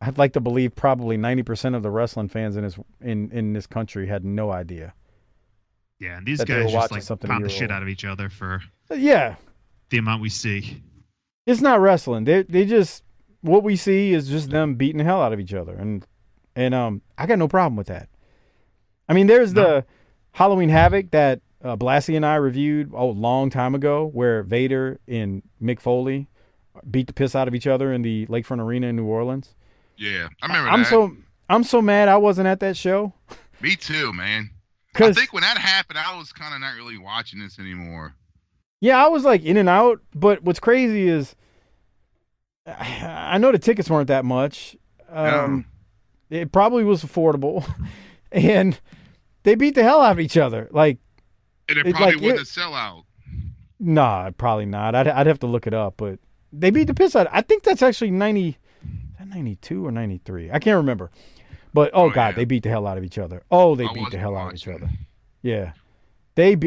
I'd like to believe probably 90% of the wrestling fans in this country had no idea. Yeah, and these that they were guys just watching like something pound a the year shit old. out of each other for Yeah, the amount we see. it's not wrestling. They just, what we see is just them beating the hell out of each other, and I got no problem with that. I mean, there's the Halloween Havoc that Blassie and I reviewed a long time ago, where Vader and Mick Foley beat the piss out of each other in the Lakefront Arena in New Orleans. Yeah, I remember that. I'm so mad I wasn't at that show. Me too, man. I 'Cause think when that happened, I was kind of not really watching this anymore. yeah, I was like in and out, but what's crazy is I know the tickets weren't that much. No. It probably was affordable, and they beat the hell out of each other. Like, And it It's probably like wasn't a sellout. nah, probably not. I'd have to look it up, but they beat the piss out. I think that's actually 92 or 93. I can't remember. But oh god, yeah. they beat the hell out of each other. Oh, they I beat the wasn't hell out of each watching. other. Yeah,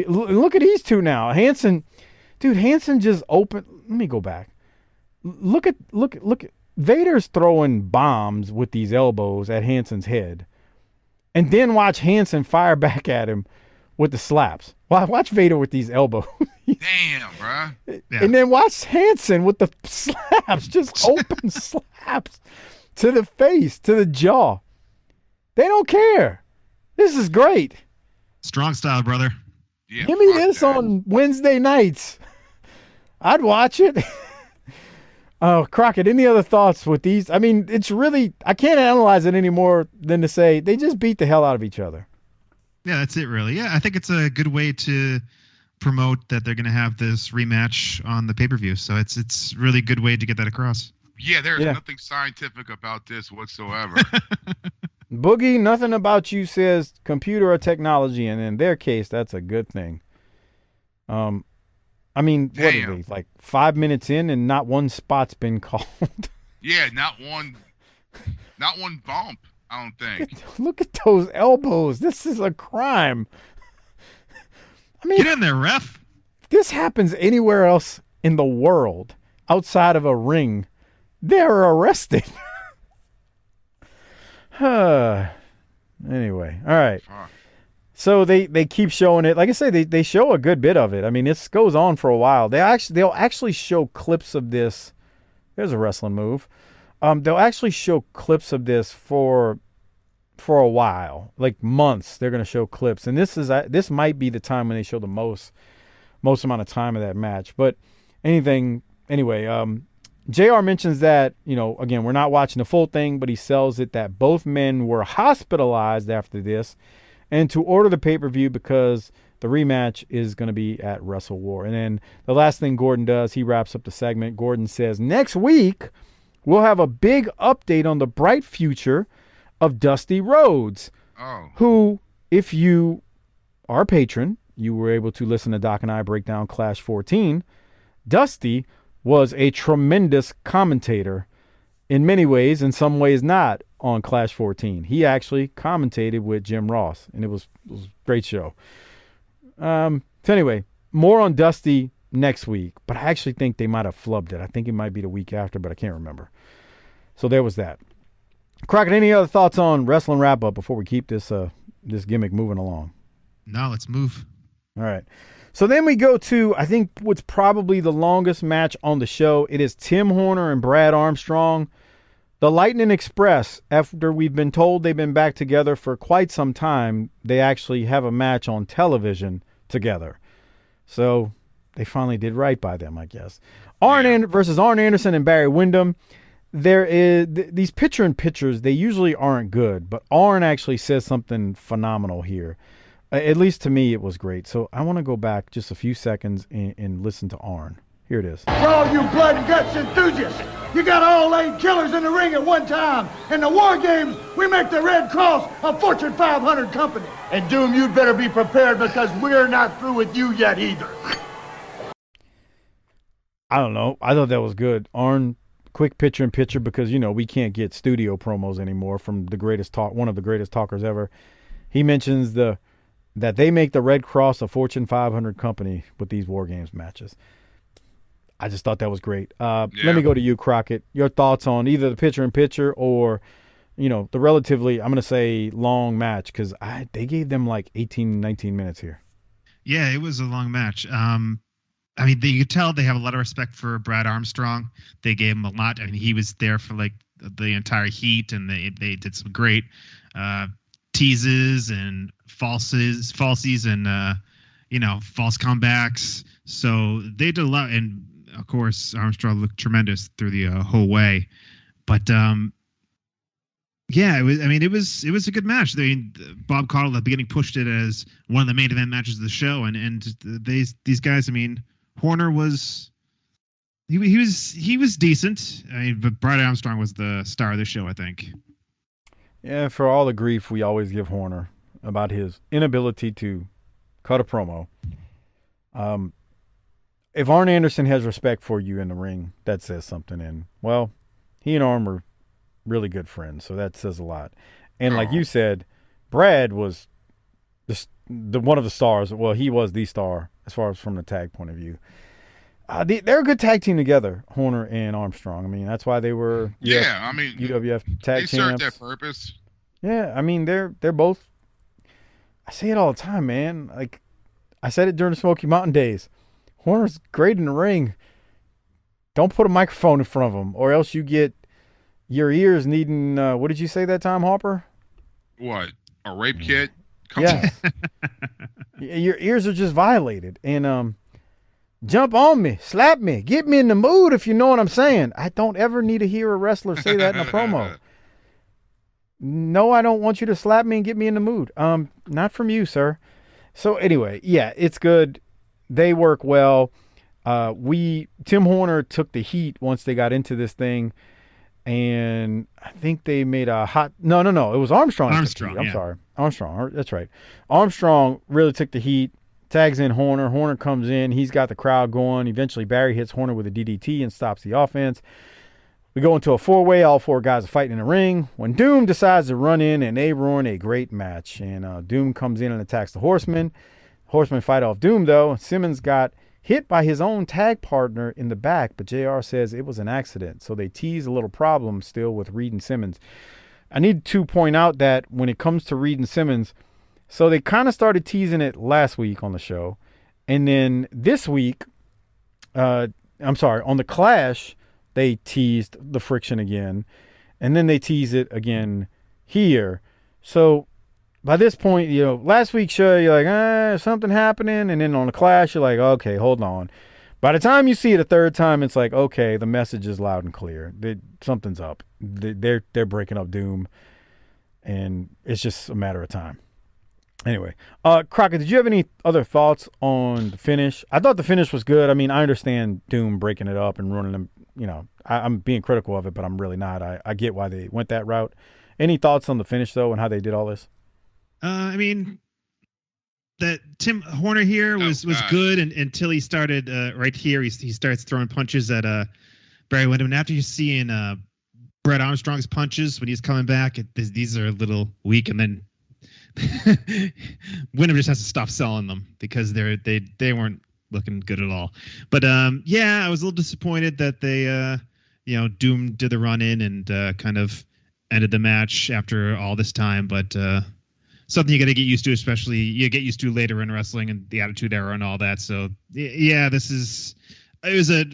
look at these two now. Hanson just opened. Let me go back. Look at Vader's throwing bombs with these elbows at Hanson's head, and then watch Hanson fire back at him with the slaps. Watch Vader with these elbows. Damn, bruh. Yeah. And then watch Hanson with the slaps, just open slaps to the face, to the jaw. They don't care. This is great. Strong style, brother. Yeah, Give me fuck this that. on Wednesday nights. I'd watch it. Oh, Crockett, any other thoughts with these? I mean, it's really, I can't analyze it any more than to say they just beat the hell out of each other. Yeah, that's it, really. Yeah, I think it's a good way to promote that they're going to have this rematch on the pay-per-view. So it's really good way to get that across. Yeah, there's Yeah. nothing scientific about this whatsoever. Boogie, nothing about you says computer or technology, and in their case, that's a good thing. I mean, what are Damn. they, like 5 minutes in and not one spot's been called? Yeah, not one bump, I don't think. Look at those elbows. This is a crime. I mean, Get in there, ref. this happens anywhere else in the world outside of a ring, they're arrested. Anyway, all right. Fuck. So they keep showing it. Like I say, they show a good bit of it. I mean, this goes on for a while. They'll actually show clips of this. There's a wrestling move. They'll actually show clips of this for a while, like months. They're going to show clips, and this might be the time when they show the most amount of time of that match. But anyway, JR mentions that, again, we're not watching the full thing, but he sells it that both men were hospitalized after this and to order the pay-per-view because the rematch is going to be at Wrestle War. And then the last thing Gordon does, he wraps up the segment. Gordon says, next week, we'll have a big update on the bright future of Dusty Rhodes, Oh. who, if you are a patron, you were able to listen to Doc and I break down Clash 14. Dusty was a tremendous commentator in many ways, in some ways not, on Clash 14. He actually commentated with Jim Ross, and it was a great show. So anyway, more on Dusty next week, but I actually think they might have flubbed it. I think it might be the week after, but I can't remember. So there was that. Crockett, any other thoughts on wrestling wrap-up before we keep this gimmick moving along? No, let's move. All right. So then we go to, I think, what's probably the longest match on the show. It is Tim Horner and Brad Armstrong. The Lightning Express, after we've been told they've been back together for quite some time, they actually have a match on television together. So they finally did right by them, I guess. Versus Arn Anderson and Barry Windham. There is these picture-in-pictures, they usually aren't good, but Arn actually says something phenomenal here. At least to me, it was great. So I want to go back just a few seconds and listen to Arn. Here it is. For all you blood and guts enthusiasts, you got all 8 killers in the ring at one time. In the War Games, we make the Red Cross a Fortune 500 company. And Doom, you'd better be prepared because we're not through with you yet either. I don't know. I thought that was good. Arn, quick picture-in-picture because, we can't get studio promos anymore from one of the greatest talkers ever. He mentions that they make the Red Cross a Fortune 500 company with these War Games matches. I just thought that was great. Let me go to you, Crockett. Your thoughts on either the picture-in-picture or, the relatively, I'm going to say, long match because they gave them like 18, 19 minutes here. Yeah, it was a long match. I mean, you could tell they have a lot of respect for Brad Armstrong. They gave him a lot. I mean, he was there for like the entire heat, and they did some great teases and falsies, and false comebacks. So they did a lot, and of course Armstrong looked tremendous through the whole way. But yeah, it was. I mean, it was a good match. I mean, Bob Caudle at the beginning pushed it as one of the main event matches of the show, and these guys. I mean, Horner was he was decent. I mean, but Brad Armstrong was the star of the show, I think. Yeah, for all the grief we always give Horner about his inability to cut a promo. If Arn Anderson has respect for you in the ring, that says something. And well, he and Arn were really good friends, so that says a lot. And like you said, Brad was the one of the stars. Well, he was the star as far as from the tag point of view. They're a good tag team together, Horner and Armstrong. I mean, that's why they were UWF tag champs. They served their purpose. Yeah, I mean, they're both. I say it all the time, man. Like I said it during the Smoky Mountain days. Horner's great in the ring. Don't put a microphone in front of him, or else you get your ears needing. What did you say that time, Harper? What, a rape kit? Yes. Your ears are just violated, and jump on me, slap me, get me in the mood, if you know what I'm saying. I don't ever need to hear a wrestler say that in a promo. No, I don't want you to slap me and get me in the mood. Not from you, sir. So anyway, yeah, it's good. They work well. Tim Horner took the heat once they got into this thing, and I think they made a hot. No. It was Armstrong. I'm sorry, Armstrong. That's right. Armstrong really took the heat. Tags in Horner. Horner comes in. He's got the crowd going. Eventually, Barry hits Horner with a DDT and stops the offense. We go into a four-way. All four guys are fighting in the ring. When Doom decides to run in, and they run a great match. And Doom comes in and attacks the Horsemen. Horsemen fight off Doom, though. Simmons got hit by his own tag partner in the back, but JR says it was an accident. So they tease a little problem still with Reed and Simmons. I need to point out that when it comes to Reed and Simmons, so they kind of started teasing it last week on the show. And then this week, on the Clash, they teased the friction again. And then they tease it again here. So by this point, last week's show, you're like, something happening. And then on the Clash, you're like, okay, hold on. By the time you see it a third time, it's like, okay, the message is loud and clear. Something's up. They're breaking up Doom. And it's just a matter of time. Anyway, Crockett, did you have any other thoughts on the finish? I thought the finish was good. I mean, I understand Doom breaking it up and ruining them. I'm being critical of it, but I'm really not. I get why they went that route. Any thoughts on the finish, though, and how they did all this? I mean, that Tim Horner here was good until he started right here. He starts throwing punches at Barry Windham. And after you're seeing Brett Armstrong's punches when he's coming back, these are a little weak, and then Windham just has to stop selling them because they weren't looking good at all. But yeah, I was a little disappointed that they Doom did the run in and kind of ended the match after all this time. But something you got to get used to, especially you get used to later in wrestling and the Attitude Era and all that. So yeah, it was a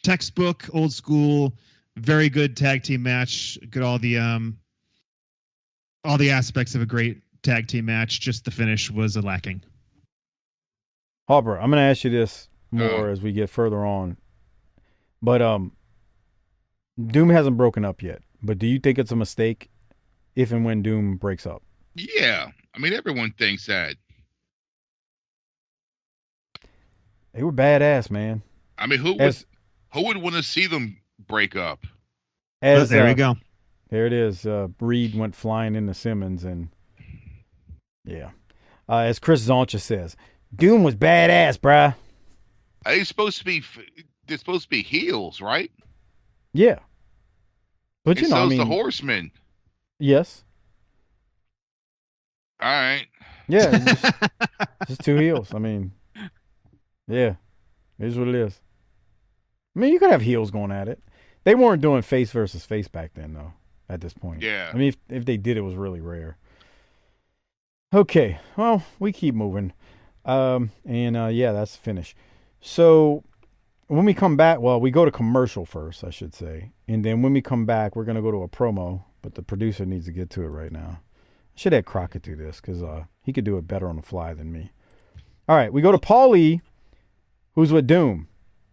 textbook, old school, very good tag team match. Good all the aspects of a great tag team match. Just the finish was lacking. Harper, I'm going to ask you this more as we get further on. But Doom hasn't broken up yet. But do you think it's a mistake if and when Doom breaks up? Yeah. I mean, everyone thinks that. They were badass, man. I mean, who would want to see them break up? There we go. There it is. Reed went flying into Simmons, and yeah. As Chris Zoncha says, Doom was badass, bruh. They're supposed to be heels, right? Yeah. But and so's the Horsemen. Yes. All right. Yeah. Just two heels. I mean, yeah. It is what it is. I mean, you could have heels going at it. They weren't doing face versus face back then, though, at this point. Yeah. I mean, if they did, it was really rare. Okay. Well, we keep moving. Yeah, that's the finish. So when we come back, well, we go to commercial first, I should say. And then when we come back, we're going to go to a promo, but the producer needs to get to it right now. I should have Crockett do this because he could do it better on the fly than me. All right, we go to Paulie, who's with Doom.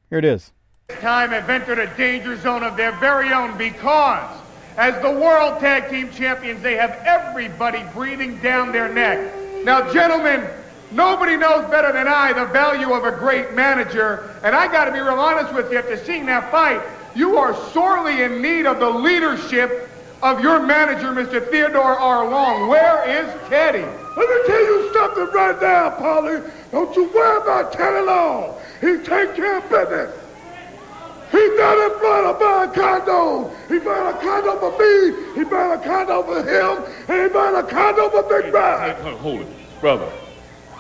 Here it is. Time have entered a danger zone of their very own because as the World Tag Team Champions, they have everybody breathing down their neck. Now, gentlemen, nobody knows better than I the value of a great manager, and I got to be real honest with you, after seeing that fight, you are sorely in need of the leadership of your manager, Mr. Theodore R. Long. Where is Teddy? Let me tell you something right now, Paulie. Don't you worry about Teddy Long. He take care of business. He down in Florida buying condos. He buying a condo for me. He buying a condo for him. And he buying a condo for Big Brad. Hey, hold it, brother.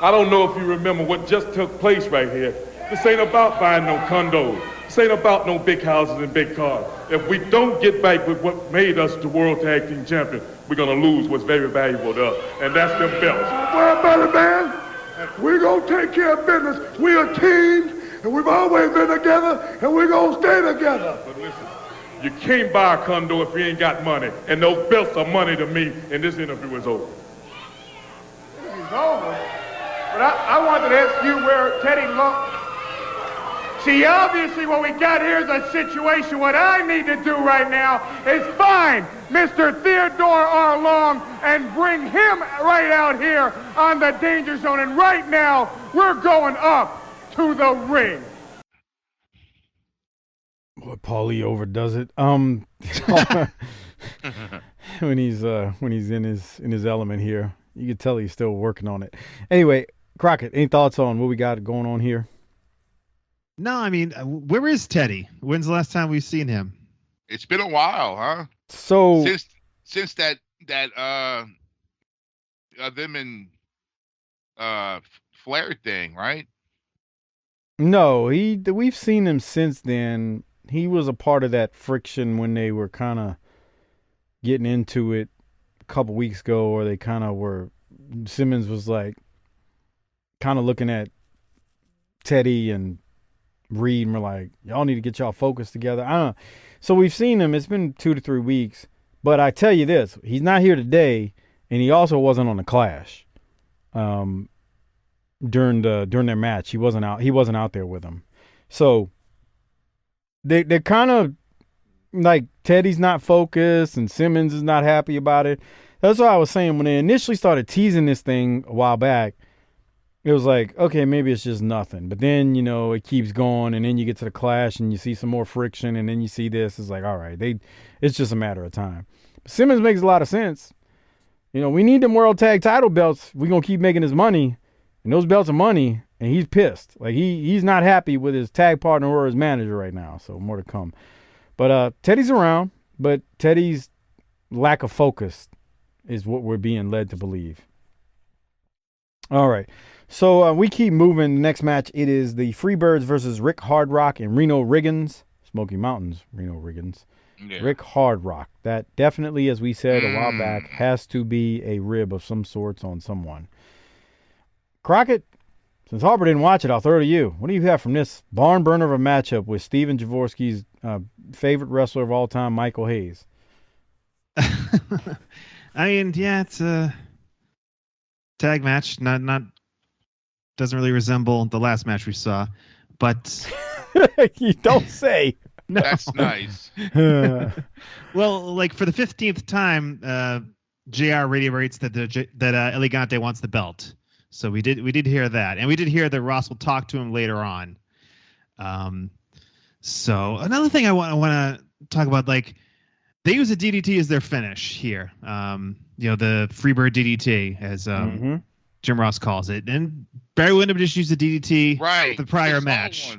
I don't know if you remember what just took place right here. This ain't about buying no condos. This ain't about no big houses and big cars. If we don't get back with what made us the World Tag Team Champion, we're gonna lose what's very valuable to us, and that's them belts. Worry about it, man. We gonna take care of business. We are teams. And we've always been together, and we're going to stay together. But listen, you can't buy a condo if you ain't got money, and those belts are money to me, and this interview is over. It's over? But I wanted to ask you where Teddy Long... See, obviously what we got here is a situation. What I need to do right now is find Mr. Theodore R. Long and bring him right out here on the danger zone. And right now, we're going up to the ring. Boy, Paulie overdoes it. When he's in his element here, you can tell he's still working on it. Anyway, Crockett, any thoughts on what we got going on here? No, I mean, where is Teddy? When's the last time we've seen him? It's been a while, huh? So since that them and Flair thing, right? No, we've seen him since then. He was a part of that friction when they were kind of getting into it a couple weeks ago, or they kind of were. Simmons was like kind of looking at Teddy and Reed and we're like, y'all need to get y'all focused together. I don't know. So we've seen him. It's been 2 to 3 weeks. But I tell you this, he's not here today, and he also wasn't on the Clash. During their match, he wasn't out there with them. So they're kind of like Teddy's not focused and Simmons is not happy about it. That's what I was saying when they initially started teasing this thing a while back. It was like, okay, maybe it's just nothing. But then, it keeps going, and then you get to the Clash and you see some more friction, and then you see this. It's like, all right, it's just a matter of time. But Simmons makes a lot of sense. We need them world tag title belts. We're going to keep making his money. And those belts are money, and he's pissed. Like, he's not happy with his tag partner or his manager right now, so more to come. But Teddy's around, but Teddy's lack of focus is what we're being led to believe. All right, so we keep moving. The next match, it is the Freebirds versus Rick Hardrock and Reno Riggins. Smoky Mountains, Reno Riggins. Yeah. Rick Hardrock. That definitely, as we said a while back, has to be a rib of some sorts on someone. Crockett, since Harper didn't watch it, I'll throw it to you. What do you have from this barn burner of a matchup with Steven Jaworski's favorite wrestler of all time, Michael Hayes? I mean, yeah, it's a tag match. Not doesn't really resemble the last match we saw, but you don't say. No. That's nice. Well, like for the 15th time, JR reiterates that El Gigante wants the belt. So we did hear that, and we did hear that Ross will talk to him later on. So another thing I want to talk about, like they use a DDT as their finish here. The Freebird DDT, as Jim Ross calls it, and Barry Windham just used the DDT the prior match.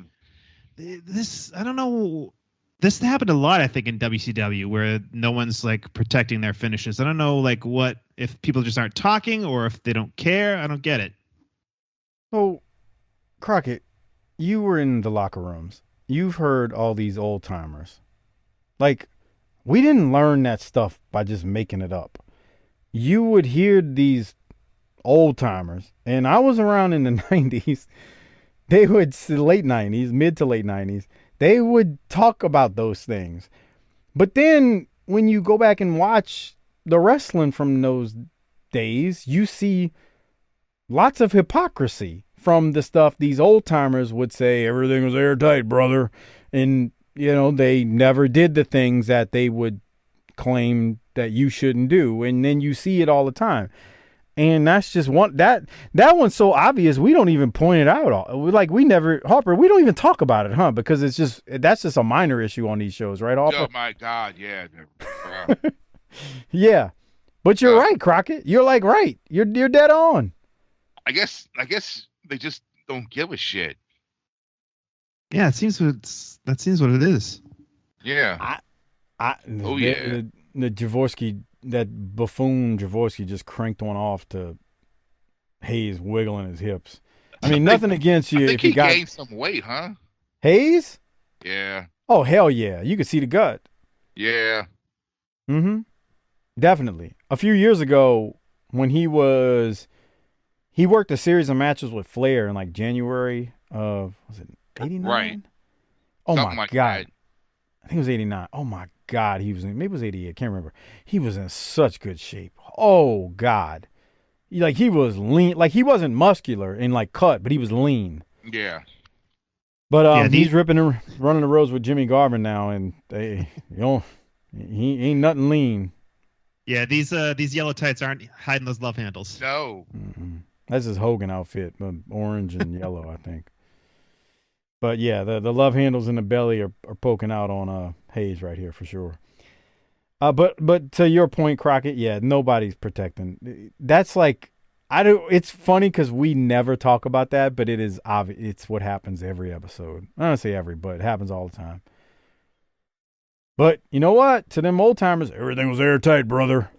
This, I don't know. This happened a lot, I think, in WCW, where no one's like protecting their finishes. I don't know, like what if people just aren't talking or if they don't care. I don't get it. So, Crockett, you were in the locker rooms. You've heard all these old timers. Like, we didn't learn that stuff by just making it up. You would hear these old timers, and I was around in the 90s. They would, late 90s, mid to late 90s, they would talk about those things. But then when you go back and watch the wrestling from those days, you see lots of hypocrisy from the stuff these old timers would say. Everything was airtight, brother. And, they never did the things that they would claim that you shouldn't do. And then you see it all the time. And that's just one, that one's so obvious, we don't even point it out. Harper, we don't even talk about it, huh? Because that's just a minor issue on these shows, right, Harper? Oh my God, yeah. Yeah. But you're right, Crockett. You're right. You're dead on. I guess they just don't give a shit. Yeah, that seems what it is. Yeah. The Jaworski, that buffoon Jaworski just cranked one off to Hayes wiggling his hips. I mean, nothing against you. I think he gained some weight, huh? Hayes? Yeah. Oh, hell yeah. You could see the gut. Yeah. Mm-hmm. Definitely. A few years ago, when he worked a series of matches with Flair in like January of, was it 89? Right. Oh Something my like God. that. I think it was 89. Oh my God. Maybe it was 88. I can't remember. He was in such good shape. Oh God. He was lean. Like, he wasn't muscular and like cut, but he was lean. Yeah. But he's ripping and running the roads with Jimmy Garvin now, and he ain't nothing lean. Yeah, these yellow tights aren't hiding those love handles. No. Mm-mm. That's his Hogan outfit, orange and yellow, I think. But yeah, the love handles in the belly are poking out on Hayes right here for sure. But to your point, Crockett, yeah, nobody's protecting. That's like, it's funny because we never talk about that, but it is obvious. It's what happens every episode. I don't say every, but it happens all the time. But you know what? To them old timers, everything was airtight, brother.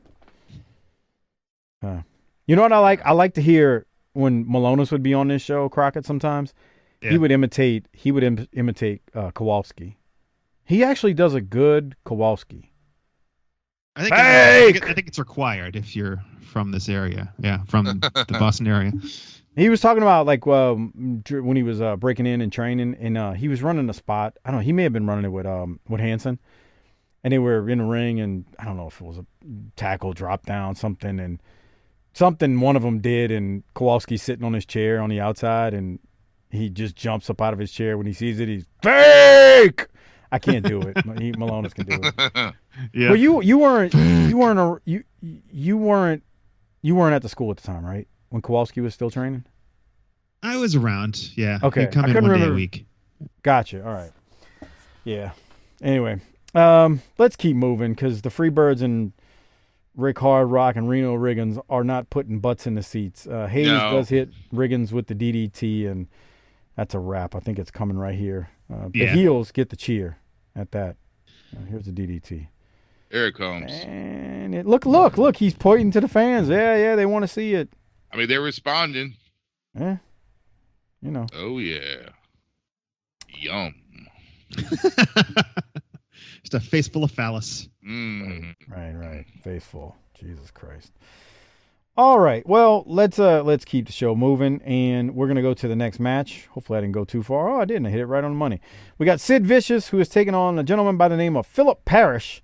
You know what I like? I like to hear when Malonis would be on this show, Crockett, sometimes. Yeah. He would imitate Kowalski. He actually does a good Kowalski. I think it's required if you're from this area. Yeah, from the Boston area. He was talking about like when he was breaking in and training, and he was running a spot. I don't know. He may have been running it with Hanson, and they were in the ring, and I don't know if it was a tackle, drop down, something, and something one of them did, and Kowalski's sitting on his chair on the outside, and he just jumps up out of his chair when he sees it. He's fake. I can't do it. Malonis can do it. Yeah. Well, you weren't at the school at the time, right? When Kowalski was still training? I was around. Yeah. Okay. He'd come in one day a week. Gotcha. All right. Yeah. Anyway, let's keep moving because the Freebirds and Rick Hard Rock and Reno Riggins are not putting butts in the seats. Hayes does hit Riggins with the DDT, and that's a wrap. I think it's coming right here. The heels get the cheer at that. Here's the DDT. Here it comes. And look, he's pointing to the fans. Yeah, they want to see it. I mean, they're responding. Yeah. Oh, yeah. Yum. Just a face full of phallus. Mm. Right. Face full. Jesus Christ. All right. Well, let's keep the show moving, and we're going to go to the next match. Hopefully I didn't go too far. Oh, I didn't. I hit it right on the money. We got Sid Vicious, who is taking on a gentleman by the name of Philip Parrish.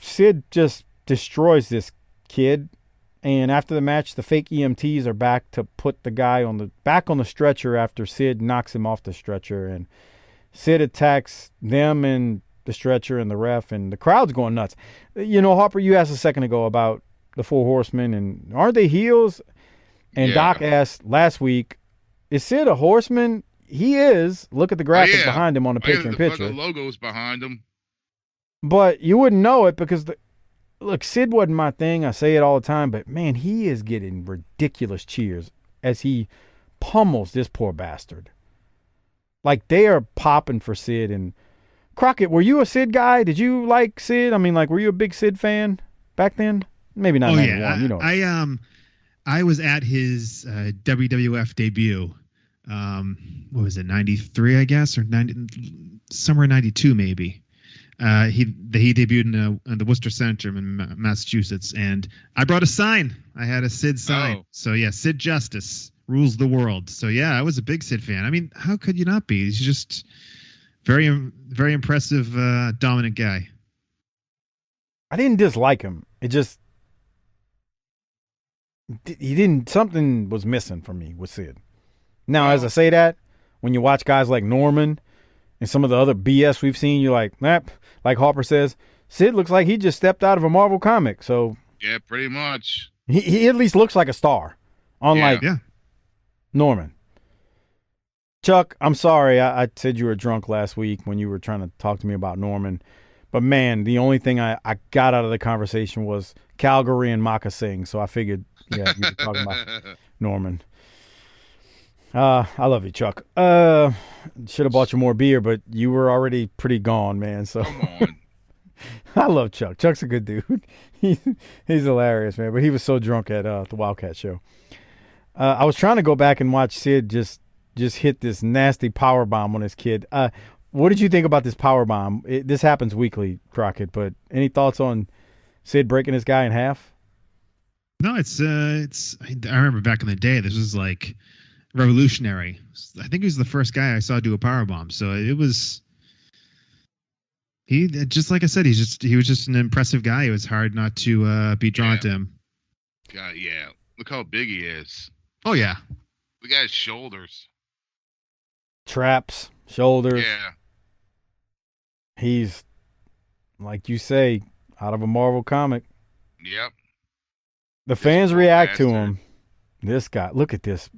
Sid just destroys this kid, and after the match, the fake EMTs are back to put the guy back on the stretcher after Sid knocks him off the stretcher, and Sid attacks them and the stretcher and the ref, and the crowd's going nuts. Harper, you asked a second ago about the Four Horsemen, and aren't they heels? And Doc asked last week, is Sid a horseman? He is. Look at the graphic behind him on the picture-in-picture. The logo's behind him. But you wouldn't know it because, Sid wasn't my thing. I say it all the time, but, man, he is getting ridiculous cheers as he pummels this poor bastard. Like, they are popping for Sid. And Crockett, were you a Sid guy? Did you like Sid? I mean, were you a big Sid fan back then? Maybe not. I was at his WWF debut. What was it, 93, I guess, or 90, somewhere in 92 maybe. He debuted in the Worcester Center in Massachusetts, and I brought a sign. I had a Sid sign. Oh. So yeah, Sid Justice rules the world. So yeah, I was a big Sid fan. I mean, how could you not be? He's just very, very impressive, dominant guy. I didn't dislike him. It just something was missing for me with Sid. Now, as I say that, when you watch guys like Norman and some of the other BS we've seen, you're like, like Harper says, Sid looks like he just stepped out of a Marvel comic. So Yeah, pretty much. he at least looks like a star, unlike Norman. Chuck, I'm sorry. I said you were drunk last week when you were trying to talk to me about Norman. But, man, the only thing I got out of the conversation was Calgary and Maka Singh. So I figured, you were talking about Norman. I love you, Chuck. Should have bought you more beer, but you were already pretty gone, man. So Come on. I love Chuck. Chuck's a good dude. He's hilarious, man. But he was so drunk at the Wildcat show. I was trying to go back and watch Sid just hit this nasty power bomb on his kid. What did you think about this power bomb? This happens weekly, Crockett. But any thoughts on Sid breaking this guy in half? No, it's. I remember back in the day, this was like revolutionary. I think he was the first guy I saw do a power bomb. So it was. He just like I said, he was just an impressive guy. It was hard not to be drawn to him. God, yeah. Look how big he is. Oh yeah. The guy's shoulders. Traps, shoulders. Yeah. He's, like you say, out of a Marvel comic. Yep. The fans react to bastard. him. This guy, look at this.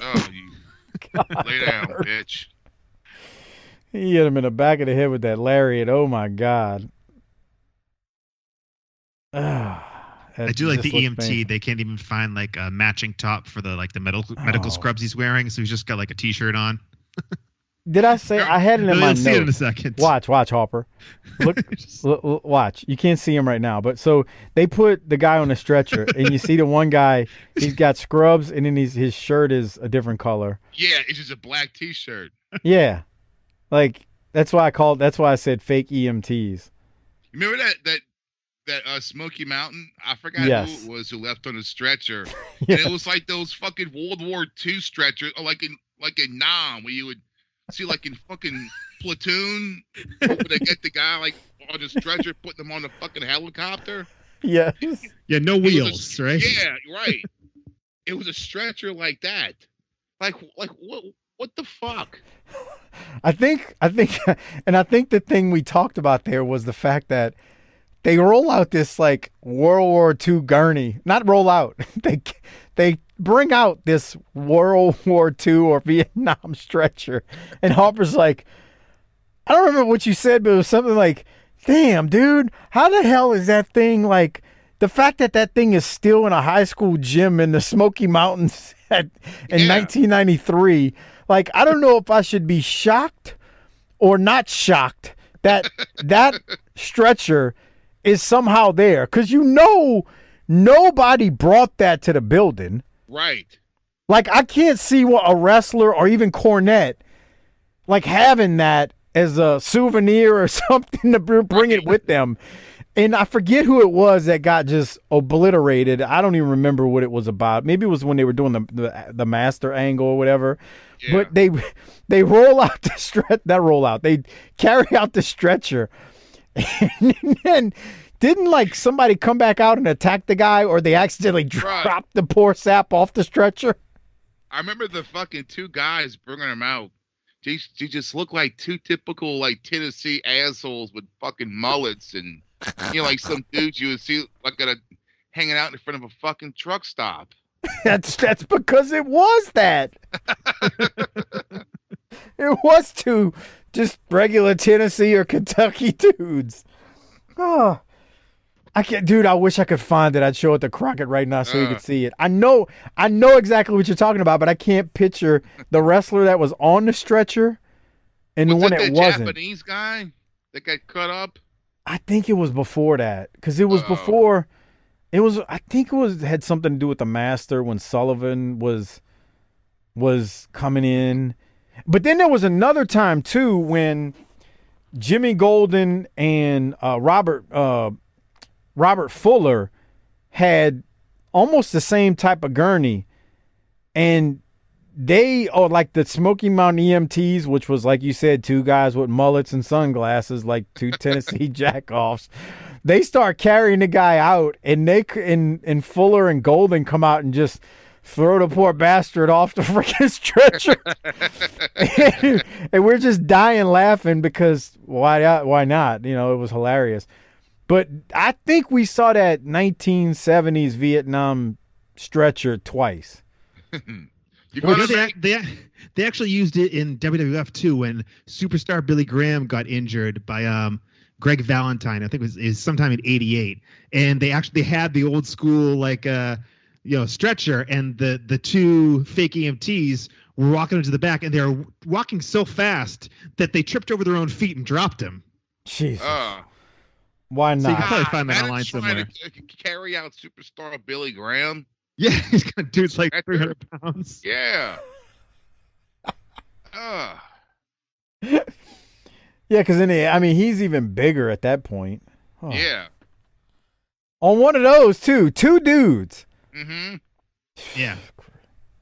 Oh, you lay down, bitch. He hit him in the back of the head with that lariat. Oh, my God. I do like the EMT. They can't even find like a matching top for the medical scrubs he's wearing, so he's just got like a t-shirt on. Did I say I had it in my You'll see it in a notes? second. Watch, Harper. Look, watch. You can't see him right now, but so they put the guy on a stretcher, and you see the one guy. He's got scrubs, and then his shirt is a different color. Yeah, it's just a black T-shirt. Yeah, like that's why I said fake EMTs. Remember that Smoky Mountain? I forgot Yes. who it was who left on a stretcher. Yeah. And it was like those fucking World War II stretchers, or like in Nam, where you would see like in fucking Platoon, where they get the guy like on a stretcher, putting him on a fucking helicopter. Yes. Yeah, no It was wheels, right? Yeah, right. It was a stretcher like that. Like what the fuck? I think, and I think the thing we talked about there was the fact that they roll out this like World War II gurney. Not roll out. They bring out this World War II or Vietnam stretcher, and Harper's like, I don't remember what you said, but it was something like, "Damn, dude, how the hell is that thing like?" The fact that thing is still in a high school gym in the Smoky Mountains in 1993, like, I don't know if I should be shocked or not shocked that stretcher is somehow there, because nobody brought that to the building. Right. Like, I can't see what a wrestler or even Cornette like having that as a souvenir or something to bring it with them. And I forget who it was that got just obliterated. I don't even remember what it was about. Maybe it was when they were doing the master angle or whatever. Yeah. But they roll out they carry out the stretcher. And then didn't like somebody come back out and attack the guy, or they accidentally dropped the poor sap off the stretcher? I remember the fucking two guys bringing him out. They just look like two typical like Tennessee assholes with fucking mullets, and like some dudes you would see like hanging out in front of a fucking truck stop. That's because it was that. It was two just regular Tennessee or Kentucky dudes. Oh, I can't, dude. I wish I could find it. I'd show it to Crockett right now so you could see it. I know exactly what you're talking about, but I can't picture the wrestler that was on the stretcher and the one that wasn't. Japanese guy that got cut up. I think it was before that, because it was before. It was. I think it had something to do with the Master when Sullivan was coming in. But then there was another time too when Jimmy Golden and Robert Fuller had almost the same type of gurney, and they are like the Smoky Mountain EMTs, which was, like you said, two guys with mullets and sunglasses, like two Tennessee jackoffs. They start carrying the guy out, and and Fuller and Golden come out and just throw the poor bastard off the freaking stretcher. and we're just dying laughing because why not? You know, it was hilarious. But I think we saw that 1970s Vietnam stretcher twice. They actually used it in WWF too when superstar Billy Graham got injured by Greg Valentine. I think it was sometime in '88, and they had the old school stretcher, and the two fake EMTs were walking into the back, and they were walking so fast that they tripped over their own feet and dropped him. Jesus. Why not? So you can probably find that online somewhere. To carry out superstar Billy Graham. Yeah, he's got dudes like 300 pounds. Yeah. Yeah, because he's even bigger at that point. Oh. Yeah. On one of those, two dudes. Mm-hmm. Yeah.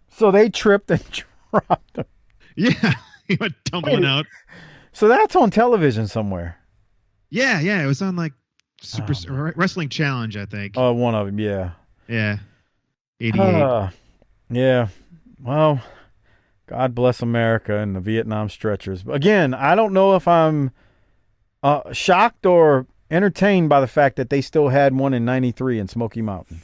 So they tripped and dropped him. Yeah, he went tumbling out. So that's on television somewhere. Yeah, it was on like Wrestling Challenge, I think. Oh, one of them, yeah. Yeah. 88. Yeah. Well, God bless America and the Vietnam stretchers. Again, I don't know if I'm shocked or entertained by the fact that they still had one in '93 in Smoky Mountain.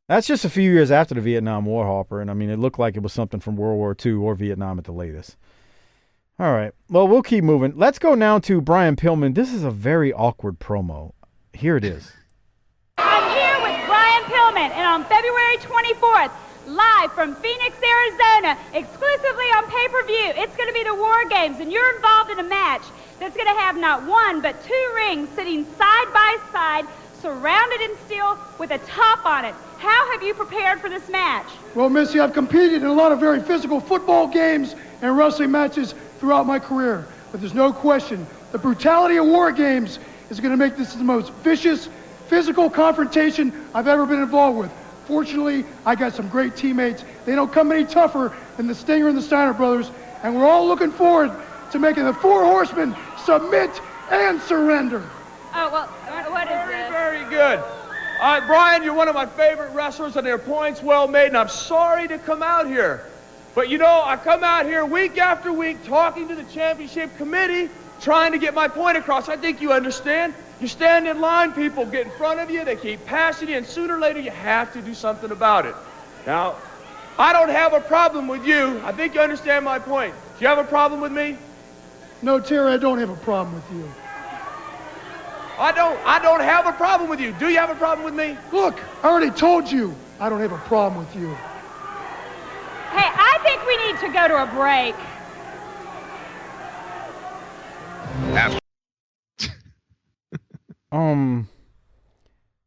That's just a few years after the Vietnam War, Harper, and it looked like it was something from World War II or Vietnam at the latest. All right. Well, we'll keep moving. Let's go now to Brian Pillman. This is a very awkward promo. Here it is. I'm here with Brian Pillman, and on February 24th, live from Phoenix, Arizona, exclusively on pay-per-view, it's going to be the War Games, and you're involved in a match that's going to have not one, but two rings sitting side by side, surrounded in steel with a top on it. How have you prepared for this match? Well, Missy, I've competed in a lot of very physical football games and wrestling matches throughout my career, but there's no question the brutality of War Games is going to make this the most vicious physical confrontation I've ever been involved with. Fortunately, I got some great teammates. They don't come any tougher than the Stinger and the Steiner brothers, and we're all looking forward to making the Four Horsemen submit and surrender. Oh, well, what is this? Very good. All right, Brian, you're one of my favorite wrestlers, and their points well made, and I'm sorry to come out here. But, I come out here week after week talking to the championship committee, trying to get my point across. I think you understand. You stand in line, people get in front of you, they keep passing you, and sooner or later you have to do something about it. Now, I don't have a problem with you. I think you understand my point. Do you have a problem with me? No, Terry, I don't have a problem with you. I don't have a problem with you. Do you have a problem with me? Look, I already told you I don't have a problem with you. Hey, I think we need to go to a break.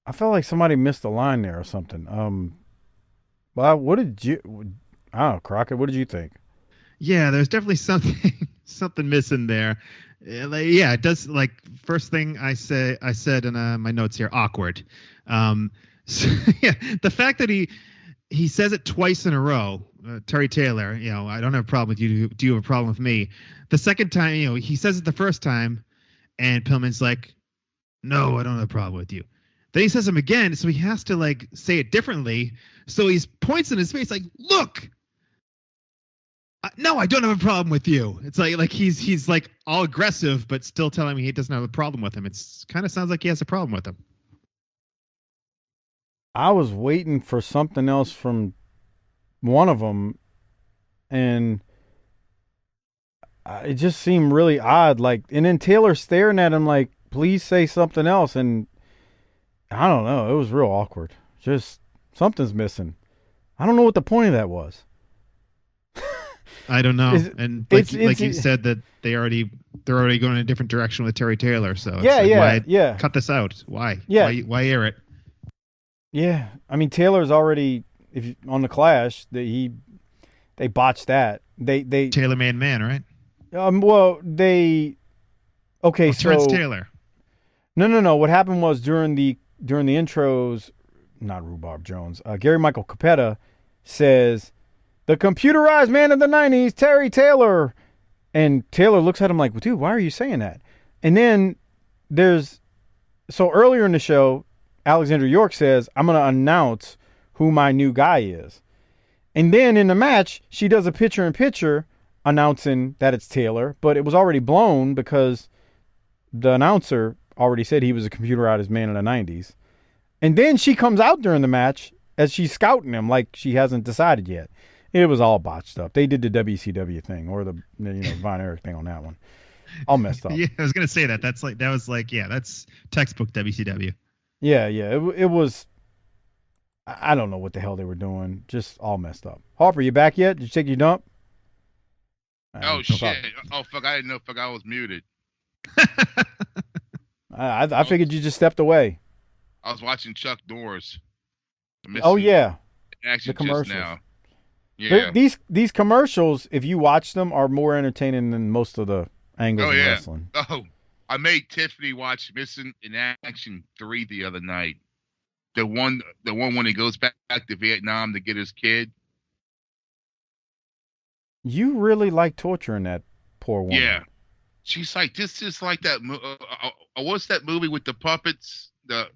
I felt like somebody missed a line there or something. Well, what did you? I don't know, Crockett. What did you think? Yeah, there's definitely something missing there. Yeah, it does. Like first thing I said in my notes here, awkward. So, yeah, the fact that he says it twice in a row, Terry Taylor. I don't have a problem with you. Do you have a problem with me? The second time, he says it the first time, and Pillman's like, "No, I don't have a problem with you." Then he says him again, so he has to say it differently. So he points in his face like, "Look, no, I don't have a problem with you." It's like he's like all aggressive, but still telling me he doesn't have a problem with him. It's kind of sounds like he has a problem with him. I was waiting for something else from one of them, and it just seemed really odd. And then Taylor staring at him like, "Please say something else," and I don't know. It was real awkward. Just something's missing. I don't know what the point of that was. I don't know. And like you said, that they're already going in a different direction with Terry Taylor. So why cut this out? Why? Yeah. Why air it? Yeah. Taylor's already on the Clash. They botched that. They Taylor made man, right? Well, they Okay, Terrence Taylor. No. What happened was during the intros, not Rhubarb Jones, Gary Michael Capetta says, "The computerized man of the '90s, Terry Taylor," and Taylor looks at him like, "Dude, why are you saying that?" And then earlier in the show, Alexandra York says, "I'm going to announce who my new guy is," and then in the match, she does a picture-in-picture announcing that it's Taylor, but it was already blown because the announcer already said he was a computerized man in the '90s. And then she comes out during the match as she's scouting him like she hasn't decided yet. It was all botched up. They did the WCW thing or the Von Erich thing on that one. All messed up. Yeah, I was gonna say that. That's textbook WCW. Yeah. It was. I don't know what the hell they were doing. Just all messed up. Harper, you back yet? Did you take your dump? Oh shit! Oh fuck! I didn't know. Fuck! I was muted. I figured you just stepped away. I was watching Chuck Norris. Oh yeah, actually, the commercials. Just now. Yeah. These commercials, if you watch them, are more entertaining than most of the angles of wrestling. Oh, I made Tiffany watch Missing in Action 3 the other night. The one when he goes back to Vietnam to get his kid. You really like torturing that poor woman. Yeah. She's like, this is like that. What's that movie with the puppets? The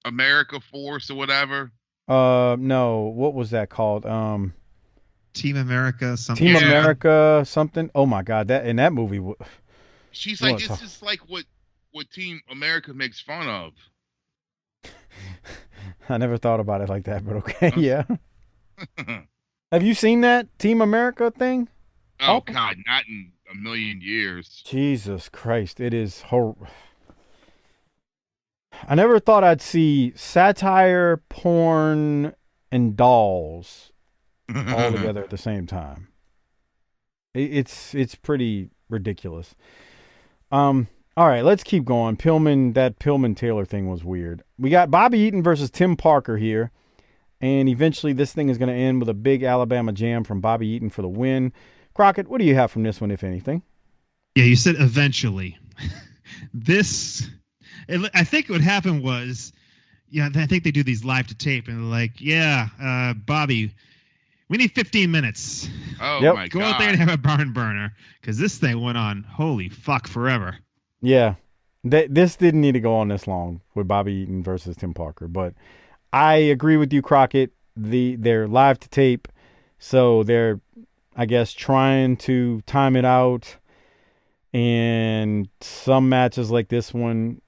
America Force or whatever? No. What was that called? Team America something. Team America something. Oh my God, that movie. She's like, this is like what Team America makes fun of. I never thought about it like that, but okay, yeah. Have you seen that Team America thing? Oh God, not in a million years. Jesus Christ, it is horrible. I never thought I'd see satire, porn, and dolls all together at the same time. It's pretty ridiculous. All right, let's keep going. That Pillman Taylor thing was weird. We got Bobby Eaton versus Tim Parker here, and eventually this thing is going to end with a big Alabama jam from Bobby Eaton for the win. Crockett, what do you have from this one, if anything? Yeah, you said eventually. I think what happened was, I think they do these live to tape, and they're like, Bobby, we need 15 minutes. Oh, my God. Go out there and have a barn burner, because this thing went on, holy fuck, forever. Yeah, this didn't need to go on this long with Bobby Eaton versus Tim Parker, but I agree with you, Crockett. They're live to tape, so they're, I guess, trying to time it out. And some matches like this one,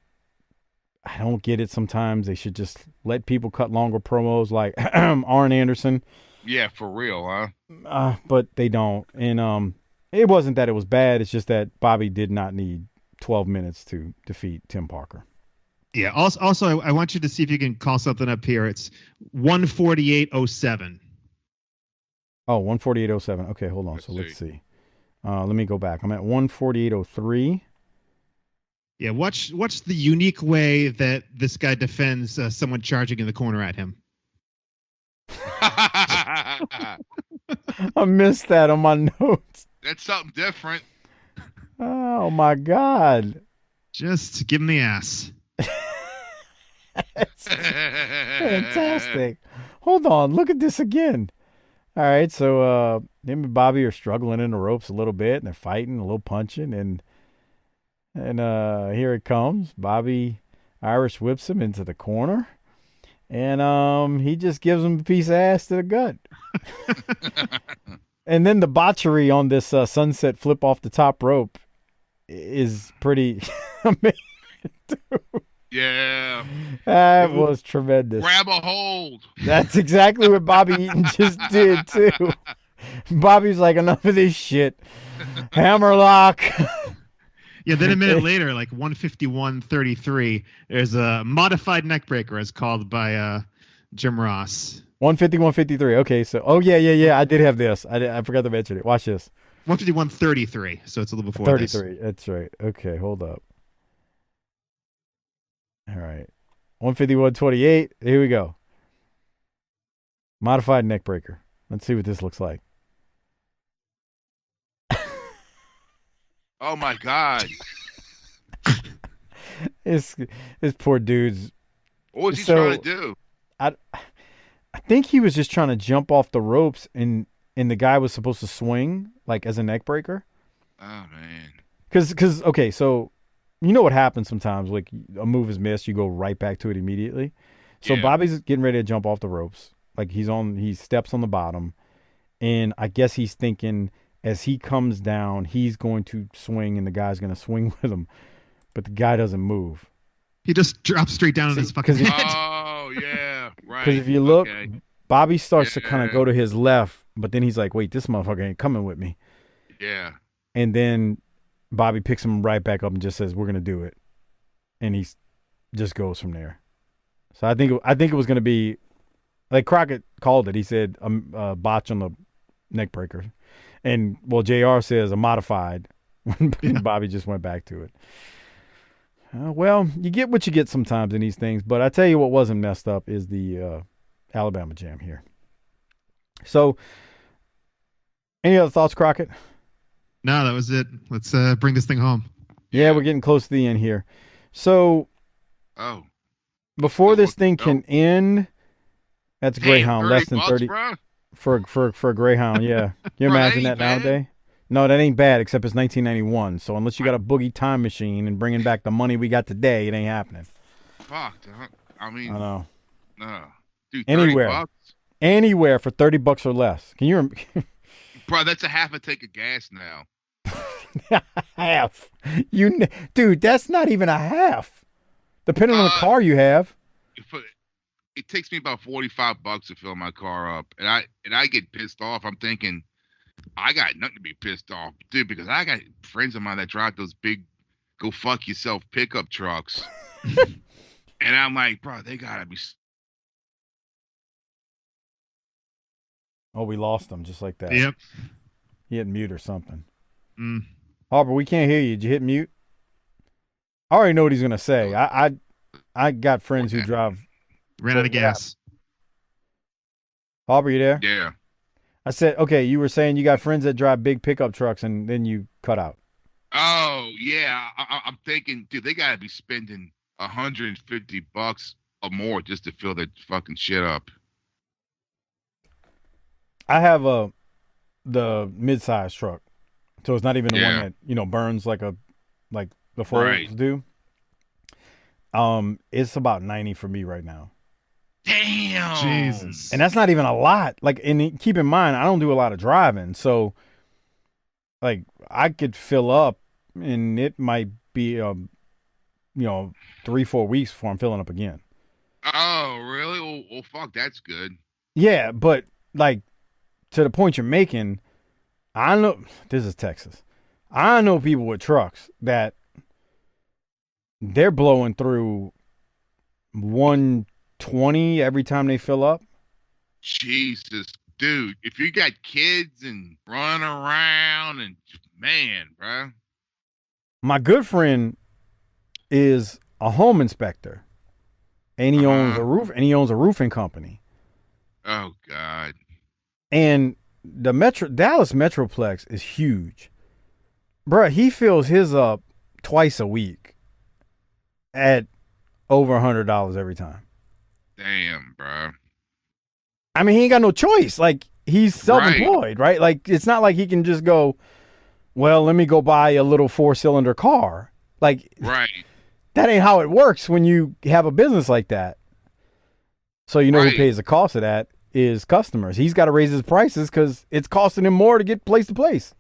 I don't get it sometimes. They should just let people cut longer promos like Arn Anderson. Yeah, for real, huh? But they don't. And it wasn't that it was bad. It's just that Bobby did not need 12 minutes to defeat Tim Parker. Yeah. Also, I want you to see if you can call something up here. It's 148.07. Oh, 148.07. Okay, hold on. Let's see. Let me go back. I'm at 148.03. Yeah, watch the unique way that this guy defends someone charging in the corner at him. I missed that on my notes. That's something different. Oh, my God. Just give him the ass. That's fantastic. Hold on. Look at this again. All right, so him and Bobby are struggling in the ropes a little bit, and they're fighting, a little punching, and here it comes. Bobby Irish whips him into the corner, and he just gives him a piece of ass to the gut. And then the botchery on this sunset flip off the top rope is pretty amazing, too. Yeah. That was tremendous. Grab a hold. That's exactly what Bobby Eaton just did, too. Bobby's like, enough of this shit. Hammerlock. Yeah, then a minute later, like 151.33, there's a modified neckbreaker as called by Jim Ross. 151.53. Okay, so, yeah. I did have this. I forgot to mention it. Watch this. 151.33, so it's a little before 33. this. That's right. Okay, hold up. All right. 151.28. Here we go. Modified neck breaker. Let's see what this looks like. Oh, my God. This poor dude's. What was he So- trying to do? I think he was just trying to jump off the ropes, and the guy was supposed to swing like as a neck breaker. Oh man. Because okay, so you know what happens sometimes? Like a move is missed, you go right back to it immediately. So Yeah. Bobby's getting ready to jump off the ropes. Like he steps on the bottom, and I guess he's thinking as he comes down, he's going to swing, and the guy's going to swing with him, but the guy doesn't move. He just drops straight down on See, his fucking 'cause he- head. Oh yeah, right. Because if you look, Okay. Bobby starts to kind of Yeah. go to his left, but then he's like, "Wait, this motherfucker ain't coming with me." Yeah. And then Bobby picks him right back up and just says, "We're gonna do it," and he just goes from there. So I think it was gonna be like Crockett called it. He said a botch on the neck breaker, and well, JR says a modified when Yeah. Bobby just went back to it. Well, you get what you get sometimes in these things, but I tell you what wasn't messed up is the Alabama Jam here. So, any other thoughts, Crockett? No, that was it. Let's bring this thing home. Yeah, we're getting close to the end here. So Oh. before So this what- thing can end, that's Damn, Greyhound, less than $30, 30 bro? for a Greyhound. Yeah, you Bro, that imagine ain't that nowadays? No, that ain't bad. Except it's 1991. So unless you got a boogie time machine and bringing back the money we got today, it ain't happening. Fuck. I mean, I know. no. Dude, 30 Anywhere. bucks? Anywhere for $30 or less. Can you Bro, that's a half a tank of gas now. half? Dude, that's not even a half. Depending on the car you have. It takes me about $45 to fill my car up, and I get pissed off. I'm thinking, I got nothing to be pissed off, dude, because I got friends of mine that drive those big go fuck yourself pickup trucks. And I'm like, bro, they gotta be. Oh, we lost him just like that. Yep. He hit mute or something. Mm. Harper, we can't hear you. Did you hit mute? I already know what he's gonna say. I got friends who drive. Ran out of gas. Harper, you there? Yeah. I said, okay, you were saying you got friends that drive big pickup trucks, and then you cut out. Oh yeah, I'm thinking, dude, they gotta be spending $150 or more just to fill their fucking shit up. I have the mid-size truck, so it's not even the Yeah. one that burns like the Folds Right. do. It's about 90 for me right now, Damn. Jesus. and that's not even a lot. Like, and keep in mind, I don't do a lot of driving, so like I could fill up, and it might be 3-4 weeks before I'm filling up again. Oh really? Well, fuck, that's good. Yeah, but like to the point you're making, I know this is Texas. I know people with trucks that they're blowing through 120 every time they fill up. Jesus, dude, if you got kids and run around and man, bro. My good friend is a home inspector, and he owns a roofing company. Oh God. And the Dallas Metroplex is huge. Bruh, he fills his up twice a week at over $100 every time. Damn, bro. I mean, he ain't got no choice. Like, he's self-employed, right? Like, it's not like he can just go, well, let me go buy a little 4-cylinder car. Like, Right. that ain't how it works when you have a business like that. So who Right. pays the cost of that is customers. He's got to raise his prices because it's costing him more to get place to place.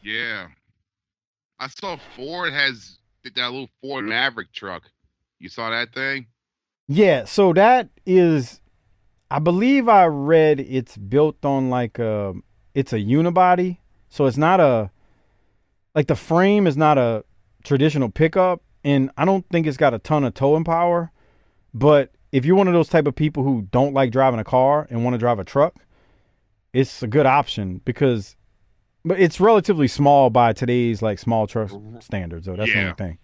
Yeah. I saw Ford did that little Ford Maverick truck. You saw that thing? Yeah, so that is, I believe I read it's built on it's a unibody. So it's not the frame is not a traditional pickup, and I don't think it's got a ton of towing power. But if you're one of those type of people who don't like driving a car and want to drive a truck, it's a good option but it's relatively small by today's like small truck standards. So that's the only thing.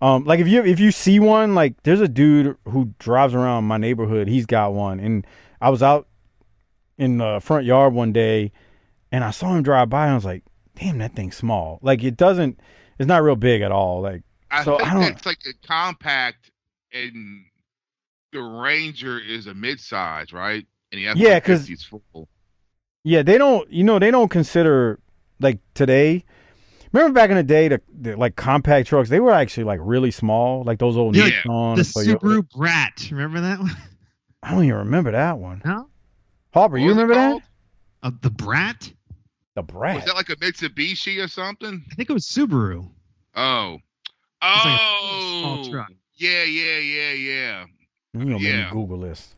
Like if you see one, like there's a dude who drives around my neighborhood. He's got one, and I was out in the front yard one day, and I saw him drive by, and I was like, "Damn, that thing's small. Like it's not real big at all. Like I So think I don't. it's like a compact, and the Ranger is a mid-size, right? And the Yeah, 'cause- F-150 is full. Yeah, they don't. They don't consider like today. Remember back in the day, the like compact trucks, they were actually like really small, like those old Yeah. Nissan. The and Toyota. Subaru Brat. Remember that one? I don't even remember that one. No. Harper, you What was it remember that? called? The Brat. The Brat. Was that like a Mitsubishi or something? I think it was Subaru. Oh. It's like a Oh. small truck. Yeah. You gonna make me Yeah. Google this.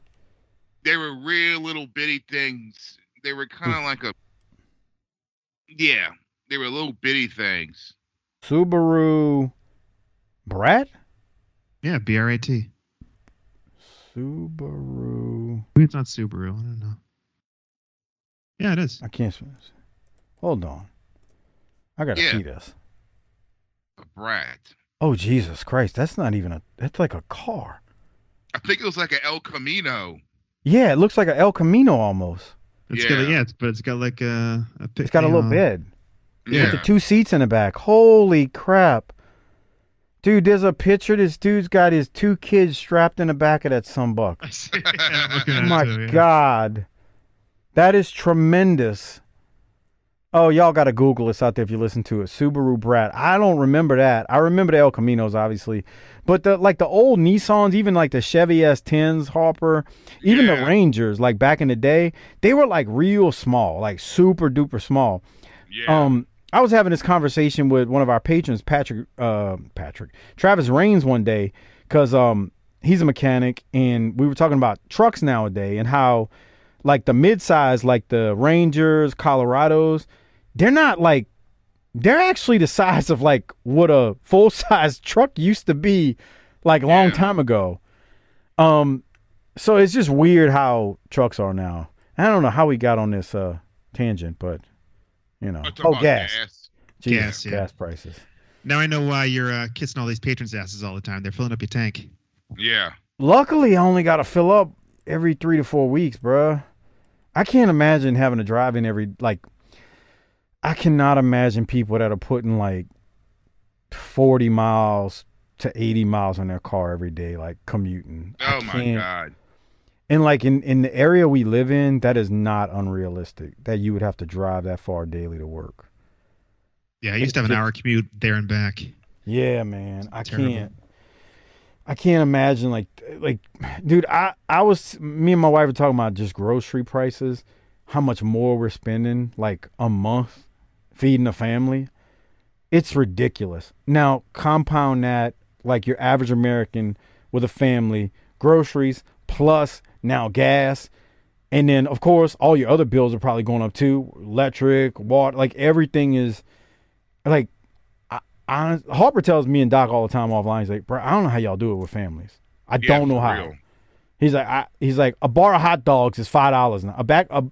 They were real little bitty things. They were kind of like a. Yeah. They were little bitty things. Subaru Brat? Yeah, BRAT. Subaru. Maybe it's not Subaru. I don't know. Yeah, it is. I can't. Hold on. I gotta Yeah. see this. A Brat. Oh Jesus Christ! That's not even a. That's like a car. I think it was like an El Camino. Yeah, it looks like an El Camino almost. It's Yeah. got but it's got like a It's got a little bed. Yeah. With the 2 seats in the back. Holy crap. Dude, there's a picture. This dude's got his 2 kids strapped in the back of that sunbuck. I see. Yeah, I'm looking Oh at it my too, yeah. God. That is tremendous. Oh, y'all got to Google this out there if you listen to it. Subaru Brat. I don't remember that. I remember the El Caminos, obviously. But the old Nissans, even like the Chevy S10s, Harper, even the Yeah. Rangers, like back in the day, they were like real small, like super duper small. Yeah. I was having this conversation with one of our patrons, Travis Raines, one day, because he's a mechanic, and we were talking about trucks nowadays and how, like the midsize, like the Rangers, Colorados, they're not like, they're actually the size of like what a full size truck used to be, like a long time ago. So it's just weird how trucks are now. I don't know how we got on this tangent, but. Gas. Jesus, Gas, yeah. gas prices. Now I know why you're kissing all these patrons' asses all the time. They're filling up your tank. Yeah. Luckily, I only got to fill up every 3 to 4 weeks, bruh. I can't imagine having to drive in I cannot imagine people that are putting like 40 miles to 80 miles on their car every day, like commuting. Oh my God. And like in the area we live in, that is not unrealistic that you would have to drive that far daily to work. Yeah, I used to have an hour commute there and back. Yeah, man. I Terrible. can't imagine like dude, me and my wife were talking about just grocery prices, how much more we're spending like a month feeding a family. It's ridiculous. Now, compound that like your average American with a family, groceries plus now gas, and then of course all your other bills are probably going up too, electric, water, like everything is like Harper tells me and Doc all the time offline, he's like, bro, I don't know how y'all do it with families. I don't know for how. real. He's like a bar of hot dogs is $5 now.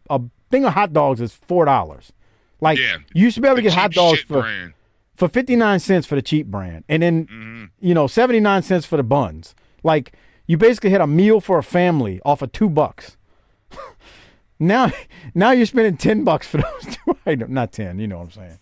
A thing of hot dogs is $4. Like Yeah. you used to be able to The get hot cheap dogs shit for brand. 59 cents for the cheap brand, and then 79 cents for the buns. Like you basically had a meal for a family off of $2. now you're spending $10 for those 2 items. Not 10, you know what I'm saying.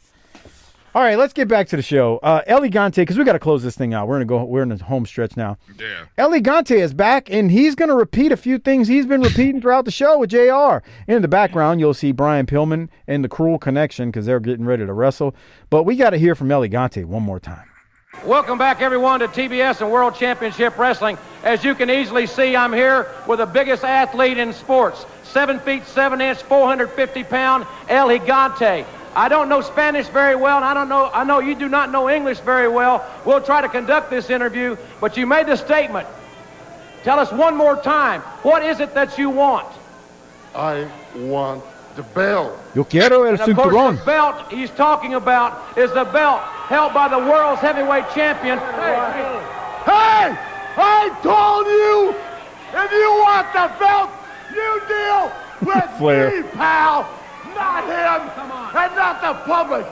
All right, let's get back to the show. El Gigante, because we got to close this thing out. We're in the home stretch now. Yeah. El Gigante is back, and he's going to repeat a few things he's been repeating throughout the show with JR. In the background, you'll see Brian Pillman and the Cruel Connection because they're getting ready to wrestle. But we got to hear from El Gigante one more time. Welcome back, everyone, to TBS and World Championship Wrestling. As you can easily see, I'm here with the biggest athlete in sports, 7 feet 7 inch, 450-pound El Gigante. I don't know Spanish very well, and I know you do not know English very well. We'll try to conduct this interview, but you made the statement. Tell us one more time, what is it that you want? I want the belt. Yo quiero el And of course, cinturón. the belt he's talking about is the belt held by the world's heavyweight champion. Hey! I told you! If you want the belt, you deal with Flair. me, pal! Not him! And not the public!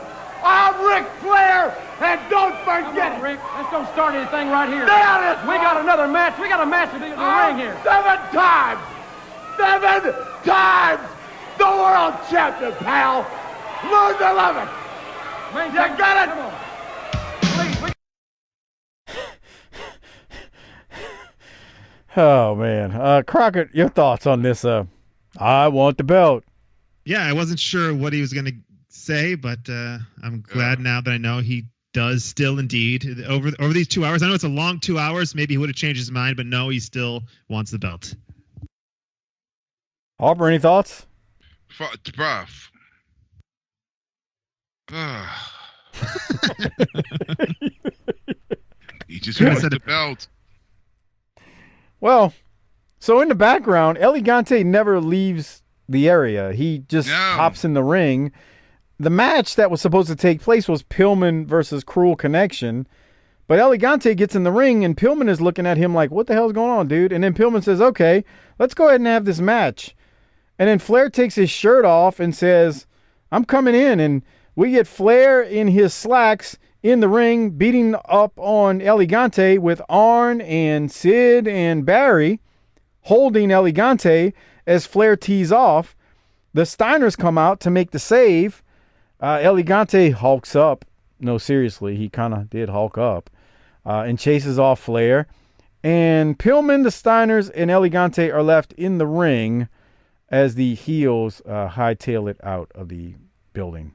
I'm Ric Flair! And don't forget it! Rick, let's don't start anything right here. There it is! We got another match. We got a match in the ring here. 7 times! 7 times! The world champion, pal! Lose 11! You got it! Come on. Oh man, Crockett, your thoughts on this? I want the belt. Yeah, I wasn't sure what he was going to say, but I'm glad now that I know he does still indeed. Over these 2 hours, I know it's a long 2 hours. Maybe he would have changed his mind, but no, he still wants the belt. Harper, any thoughts? Bruh. He just wants the belt. Well, so in the background, El Gigante never leaves the area. He just hops in the ring. The match that was supposed to take place was Pillman versus Cruel Connection. But El Gigante gets in the ring, and Pillman is looking at him like, what the hell's going on, dude? And then Pillman says, okay, let's go ahead and have this match. And then Flair takes his shirt off and says, I'm coming in. And we get Flair in his slacks in the ring, beating up on El Gigante with Arn and Sid and Barry holding El Gigante as Flair tees off. The Steiners come out to make the save. El Gigante hulks up. No, seriously, he kind of did hulk up and chases off Flair. And Pillman, the Steiners, and El Gigante are left in the ring as the heels hightail it out of the building.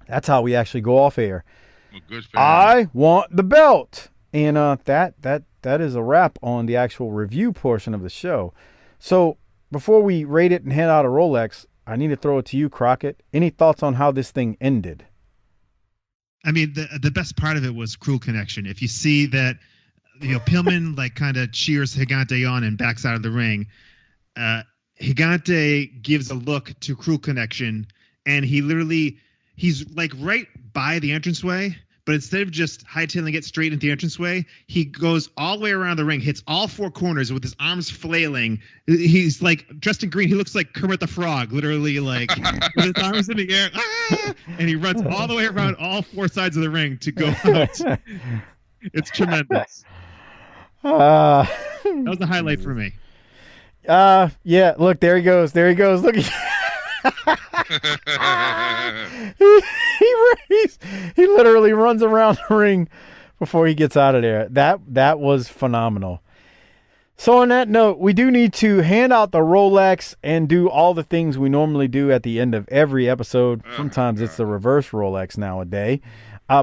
That's how we actually go off air. Well, good for I want the belt. And that is a wrap on the actual review portion of the show. So before we rate it and hand out a Rolex, I need to throw it to you, Crockett. Any thoughts on how this thing ended? I mean, the best part of it was Cruel Connection. If you see that, Pillman like kind of cheers Gigante on and backs out of the ring. Gigante gives a look to Cruel Connection, and he's like right by the entranceway. But instead of just hightailing it straight into the entranceway, he goes all the way around the ring, hits all four corners with his arms flailing. He's like dressed in green. He looks like Kermit the Frog, literally like with his arms in the air. Ah! And he runs all the way around all four sides of the ring to go out. It's tremendous. That was the highlight for me. Yeah, look, there he goes. Look at he literally runs around the ring before he gets out of there. That was phenomenal. So on that note, we do need to hand out the Rolex and do all the things we normally do at the end of every episode. Sometimes it's the reverse Rolex nowadays.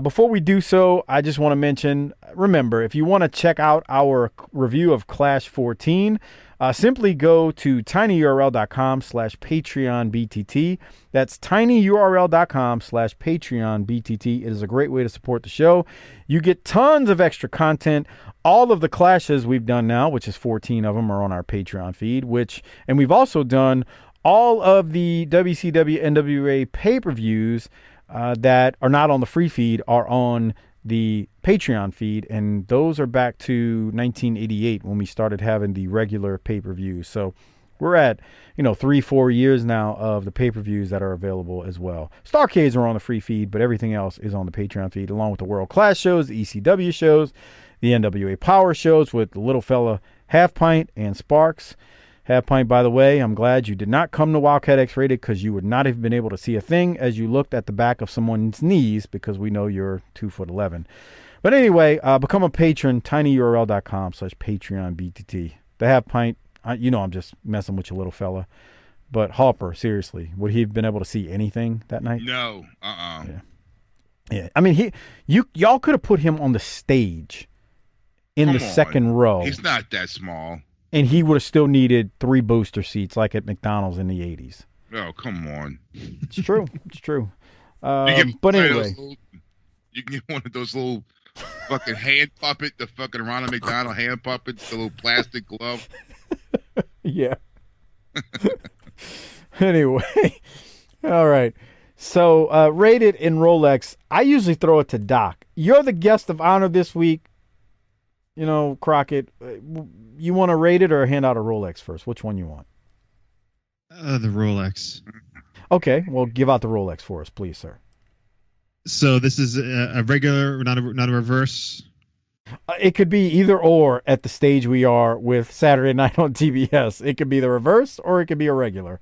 Before we do so, I just want to mention, remember, if you want to check out our review of Clash 14, simply go to tinyurl.com/PatreonBTT. That's tinyurl.com/PatreonBTT. It is a great way to support the show. You get tons of extra content. All of the clashes we've done now, which is 14 of them, are on our Patreon feed, and we've also done all of the WCW NWA pay-per-views that are not on the free feed are on the Patreon feed, and those are back to 1988 when we started having the regular pay-per-views. So we're at 3-4 years now of the pay-per-views that are available as well. Starcades are on the free feed, but everything else is on the Patreon feed, along with the World Class shows, the ECW shows, the NWA Power shows with the little fella Half Pint and Sparks. Half Pint, by the way, I'm glad you did not come to Wildcat X-Rated, because you would not have been able to see a thing as you looked at the back of someone's knees, because we know you're 2'11". But anyway, become a patron, tinyurl.com/PatreonBTT. The Half Pint, I'm just messing with you, little fella. But Harper, seriously, would he have been able to see anything that night? No. Yeah. I mean, y'all could have put him on the stage in the second row. He's not that small. And he would have still needed 3 booster seats like at McDonald's in the 80s. Oh, come on. It's true. But anyway. You can get one of those little fucking hand puppet, the fucking Ronald McDonald hand puppet, the little plastic glove. Yeah. Anyway. All right. So, rated in Rolex, I usually throw it to Doc. You're the guest of honor this week. Crockett, you want to rate it or hand out a Rolex first? Which one you want? The Rolex. Okay, well, give out the Rolex for us, please, sir. So this is a regular, not a reverse? It could be either or at the stage we are with Saturday Night on TBS. It could be the reverse or it could be a regular.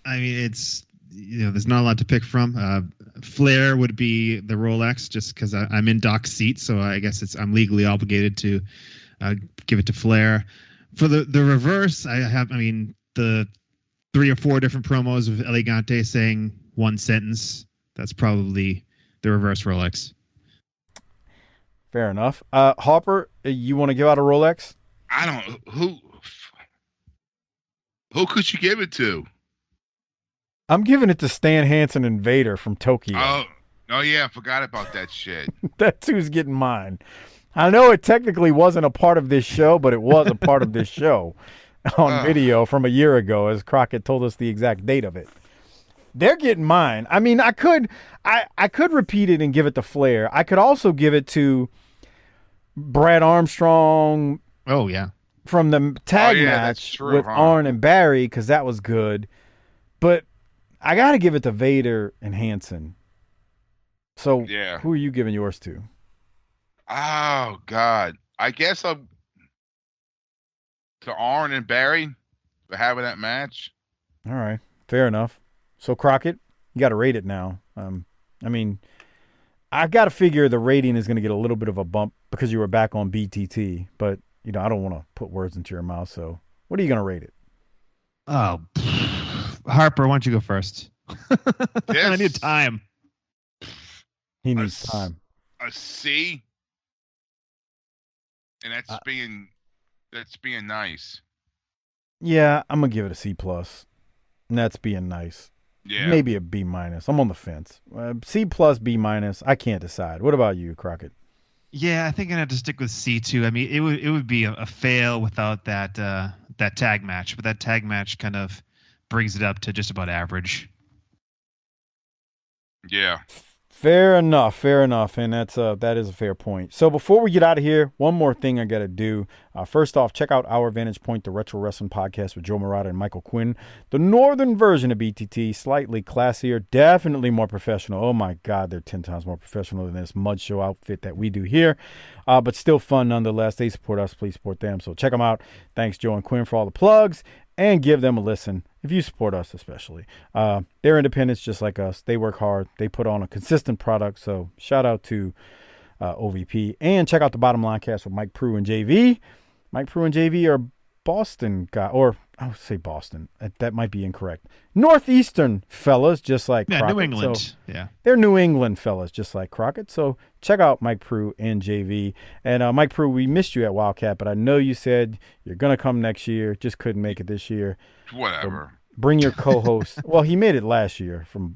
I mean, it's... there's not a lot to pick from. Flair would be the Rolex, just because I'm in Doc's seat, so I guess I'm legally obligated to give it to Flair. For the reverse, I mean, the 3 or 4 different promos of El Gigante saying one sentence. That's probably the reverse Rolex. Fair enough. Harper, you want to give out a Rolex? I don't. Who could you give it to? I'm giving it to Stan Hansen and Vader from Tokyo. Oh yeah, I forgot about that shit. That's who's getting mine. I know it technically wasn't a part of this show, but it was a part of this show on video from a year ago, as Crockett told us the exact date of it. They're getting mine. I mean, I could repeat it and give it to Flair. I could also give it to Brad Armstrong. Oh yeah, from the tag match with Arn and Barry, because that was good. But I got to give it to Vader and Hansen. So who are you giving yours to? Oh God, I guess I'm to Arn and Barry for having that match. All right, fair enough. So Crockett, you got to rate it now. I mean, I got to figure the rating is going to get a little bit of a bump because you were back on BTT, but you know, I don't want to put words into your mouth. So what are you going to rate it? Oh, Harper, why don't you go first? I need time. He needs time. A C. And that's being nice. Yeah, I'm going to give it a C+. And that's being nice. Yeah. Maybe a B-. I'm on the fence. C+, B-. I can't decide. What about you, Crockett? Yeah, I think I'm gonna have to stick with C2. I mean, it would be a fail without that tag match, but that tag match kind of brings it up to just about average. Yeah. Fair enough, and that is a fair point. So before we get out of here, one more thing I got to do. First off, check out Our Vantage Point, the Retro Wrestling Podcast with Joe Murata and Michael Quinn. The northern version of BTT, slightly classier, definitely more professional. Oh my God, they're 10 times more professional than this mud show outfit that we do here, but still fun nonetheless. They support us, please support them. So check them out. Thanks, Joe and Quinn, for all the plugs, and give them a listen if you support us especially. They're independents just like us. They work hard. They put on a consistent product. So shout out to OVP. And check out the Bottom Line Cast with Mike Prue and JV. Mike Prue and JV are Boston guys, or I would say Boston. That might be incorrect. Northeastern fellas, just like Crockett. New England. So yeah. They're New England fellas, just like Crockett. So check out Mike Prue and JV. And Mike Prue, we missed you at Wildcat, but I know you said you're going to come next year. Just couldn't make it this year. Whatever. So bring your co-host. Well, he made it last year from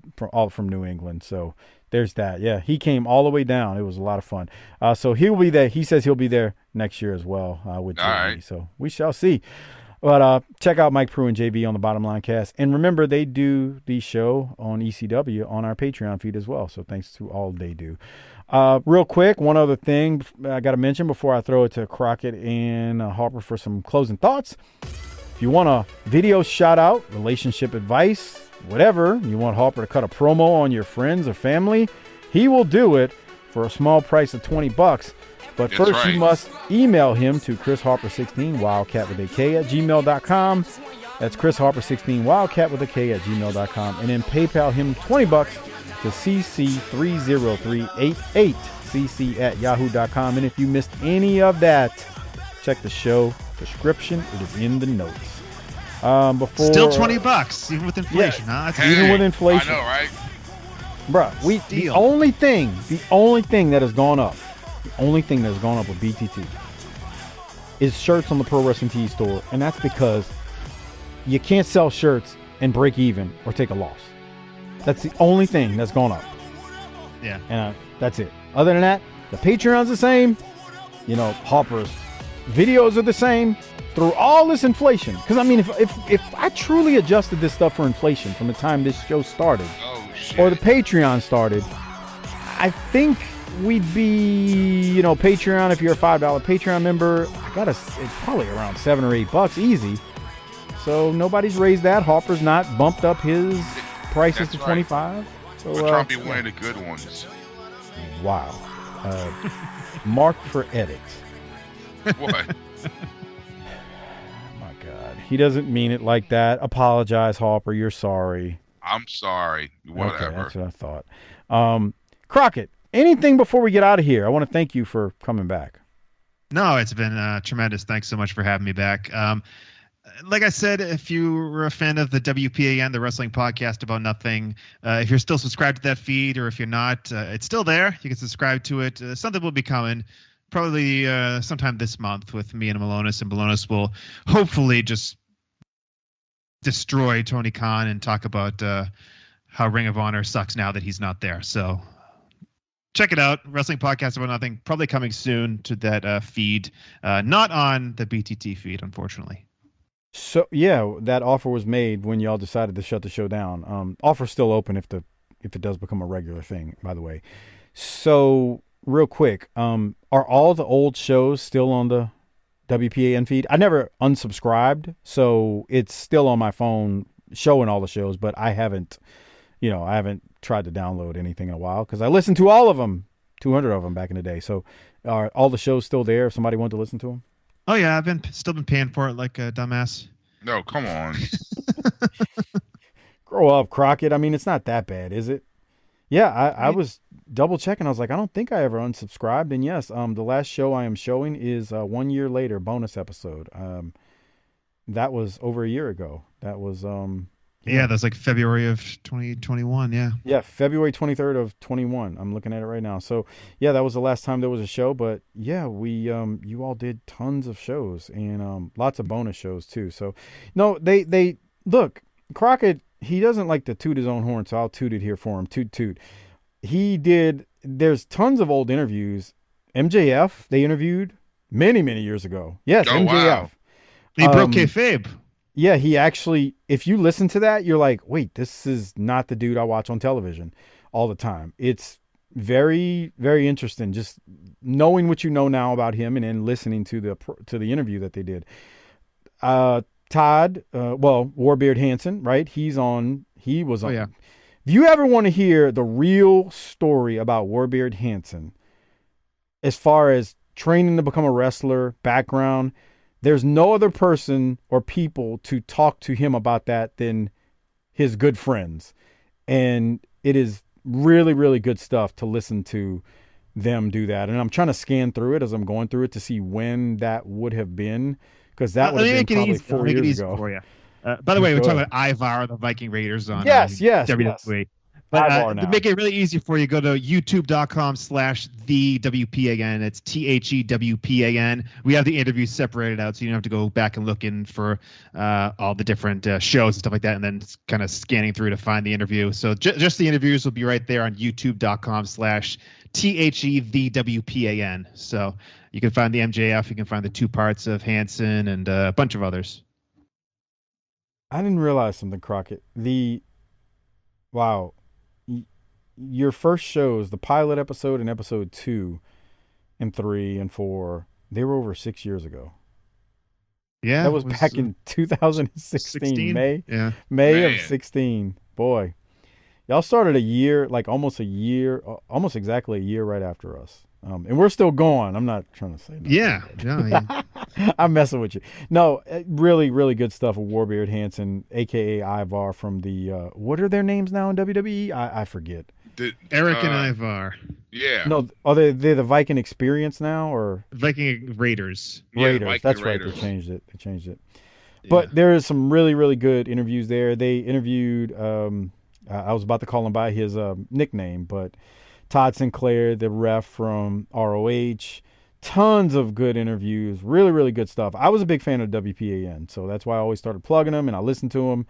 New England. So there's that. Yeah, he came all the way down. It was a lot of fun. So he'll be there. He says he'll be there next year as well with JV. Right. So we shall see. But check out Mike Prue and JV on the Bottom Line Cast. And remember, they do the show on ECW on our Patreon feed as well. So thanks to all they do. Real quick, one other thing I got to mention before I throw it to Crockett and Harper for some closing thoughts. If you want a video shout out, relationship advice, whatever, you want Harper to cut a promo on your friends or family, he will do it for a small price of $20. But That's first, right. You must email him to chrisharper16 wildcat with a K at gmail.com. That's chrisharper16 wildcat with a K at gmail.com. And then PayPal him $20 to cc30388 cc at yahoo.com. And if you missed any of that, check the show description. It is in the notes. Before Still $20, even with inflation, huh? That's even with inflation. I know, right? Bruh, the only thing that has gone up, with BTT is shirts on the Pro Wrestling Tees store, and that's because you can't sell shirts and break even or take a loss. That's the only thing that's gone up. Yeah. And that's it. Other than that, the Patreon's the same. You know, Harper's videos are the same through all this inflation. Because, I mean, if I truly adjusted this stuff for inflation from the time this show started or the Patreon started, I think we'd be, Patreon, if you're a $5 Patreon member, it's probably around $7 or $8 easy. So nobody's raised that. Harper's not bumped up his prices to $25. Right. So we're trying to be one of the good ones. Wow. Mark for edit. What? My God. He doesn't mean it like that. Apologize, Harper. You're sorry. I'm sorry. Whatever. Okay, that's what I thought. Crockett, anything before we get out of here? I want to thank you for coming back. No, it's been tremendous. Thanks so much for having me back. Like I said, if you were a fan of the WPAN, the wrestling podcast about nothing, if you're still subscribed to that feed, or if you're not, it's still there. You can subscribe to it. Something will be coming probably sometime this month with me and Malonis, and Malonis will hopefully just destroy Tony Khan and talk about how Ring of Honor sucks now that he's not there. So check it out. Wrestling Podcast About Nothing, probably coming soon to that feed. Not on the BTT feed, unfortunately. So yeah, that offer was made when y'all decided to shut the show down. Offer's still open if it does become a regular thing, by the way. So real quick, are all the old shows still on the WPAN feed? I never unsubscribed, so it's still on my phone showing all the shows, but I haven't tried to download anything in a while because I listened to all of them, 200 of them back in the day. So are all the shows still there if somebody wanted to listen to them? Oh yeah, I've still been paying for it like a dumbass. No, come on. Grow up, Crockett. I mean, it's not that bad, is it? Yeah, I was double checking. I was like, I don't think I ever unsubscribed. And yes, the last show I am showing is 1 year later bonus episode. That was over a year ago. That was yeah, that's like February of 2021. Yeah. Yeah, February 23rd of 21. I'm looking at it right now. So yeah, that was the last time there was a show. But yeah, we you all did tons of shows and lots of bonus shows too. So no, they look, Crockett, he doesn't like to toot his own horn, so I'll toot it here for him. Toot toot. There's tons of old interviews. MJF, they interviewed many years ago. Yes, MJF. Wow. He broke kayfabe. Yeah, he actually, if you listen to that, you're like, wait, this is not the dude I watch on television all the time. It's very, very interesting just knowing what you know now about him and then listening to the interview that they did. Todd, Warbeard Hansen, right? He was on. Oh, yeah. If you ever want to hear the real story about Warbeard Hansen, as far as training to become a wrestler, background, there's no other person or people to talk to him about that than his good friends. And it is really, really good stuff to listen to them do that. And I'm trying to scan through it as I'm going through it to see when that would have been, because that would have been probably 4 years ago. For you. By the way, we're talking about Ivar, the Viking Raiders on yes. WWE. But to make it really easy for you, go to youtube.com/thewpan. It's THEWPAN. We have the interviews separated out, so you don't have to go back and look in for all the different shows and stuff like that, and then kind of scanning through to find the interview. So just the interviews will be right there on youtube.com/THEWPAN. So you can find the MJF, you can find the 2 parts of Hansen, and a bunch of others. I didn't realize something, Crockett. Wow. Your first shows, the pilot episode and episode 2 and 3 and 4, they were over 6 years ago. Yeah. That was back in 2016, May of 16. Boy, y'all started almost exactly a year right after us. And we're still going. I'm not trying to say nothing. Yeah. I'm messing with you. No, really, really good stuff with Warbeard Hansen, a.k.a. Ivar from the, what are their names now in WWE? I forget. Eric and Ivar. Yeah. No, are they the Viking Experience now, or Viking Raiders? Raiders. Viking That's Raiders. Right. They changed it. But there is some really, really good interviews there. They interviewed. I was about to call him by his nickname, but Todd Sinclair, the ref from ROH. Tons of good interviews. Really, really good stuff. I was a big fan of WPAN, so that's why I always started plugging them, and I listened to them.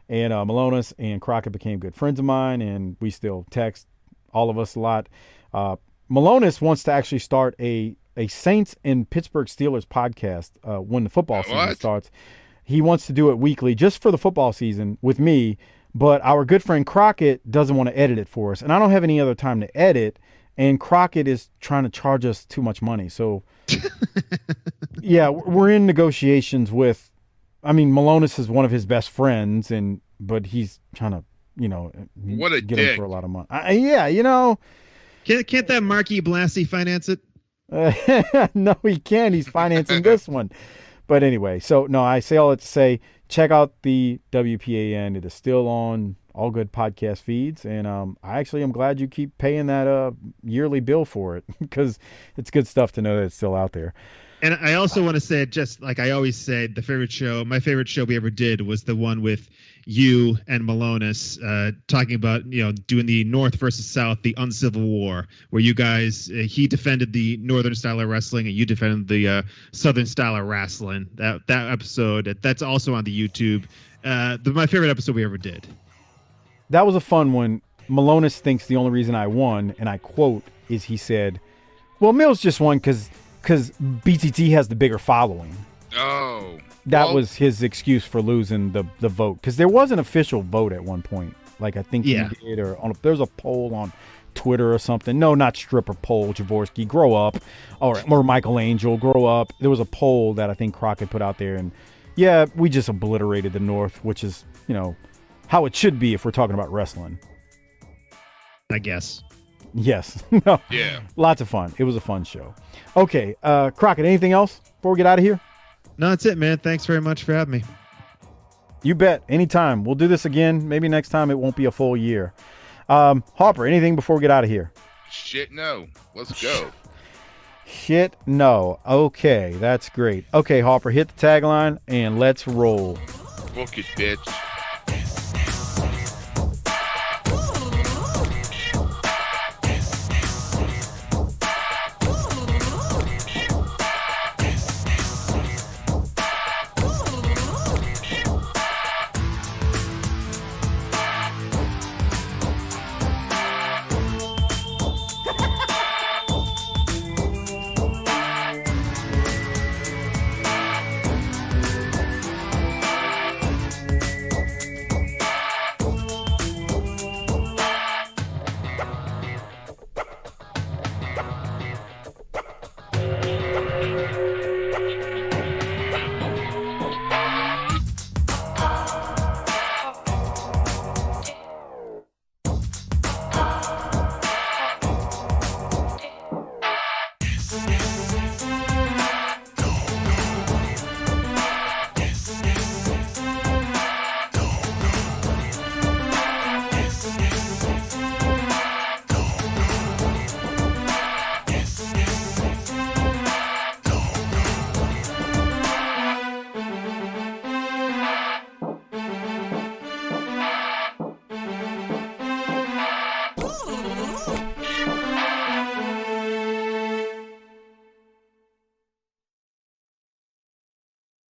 And Malonis and Crockett became good friends of mine, and we still text, all of us, a lot. Malonis wants to actually start a Saints and Pittsburgh Steelers podcast when the football season starts. He wants to do it weekly just for the football season with me, but our good friend Crockett doesn't want to edit it for us. And I don't have any other time to edit, and Crockett is trying to charge us too much money. So, yeah, we're in negotiations with, Malonis is one of his best friends, but he's trying to, what a get dick. him for a lot of money. Can't that Marquis Blassie finance it? No, he can't. He's financing this one. But anyway, so no, I say all that to say, check out the WPAN. It is still on all good podcast feeds, and I actually am glad you keep paying that yearly bill for it because it's good stuff to know that it's still out there. And I also want to say, just like I always say, my favorite show we ever did was the one with you and Malonis talking about, doing the North versus South, the Uncivil War, where you guys, he defended the Northern style of wrestling and you defended the Southern style of wrestling. That episode, that's also on the YouTube. My favorite episode we ever did. That was a fun one. Malonis thinks the only reason I won, and I quote, is he said, well, Mills just won because BTT has the bigger following. Oh. That was his excuse for losing the vote. Because there was an official vote at one point. Like, I think he did. Or there was a poll on Twitter or something. No, not stripper poll, Jaworski. Grow up. Or Michelangelo, grow up. There was a poll that I think Crockett put out there. And, yeah, we just obliterated the North, which is, how it should be if we're talking about wrestling. I guess. Yes. No. Yeah. Lots of fun. It was a fun show. Okay. Crockett, anything else before we get out of here? No, that's it, man. Thanks very much for having me. You bet. Anytime. We'll do this again. Maybe next time it won't be a full year. Harper, anything before we get out of here? Shit, no. Let's go. Shit, no. Okay. That's great. Okay, Harper, hit the tagline and let's roll. Book it, bitch.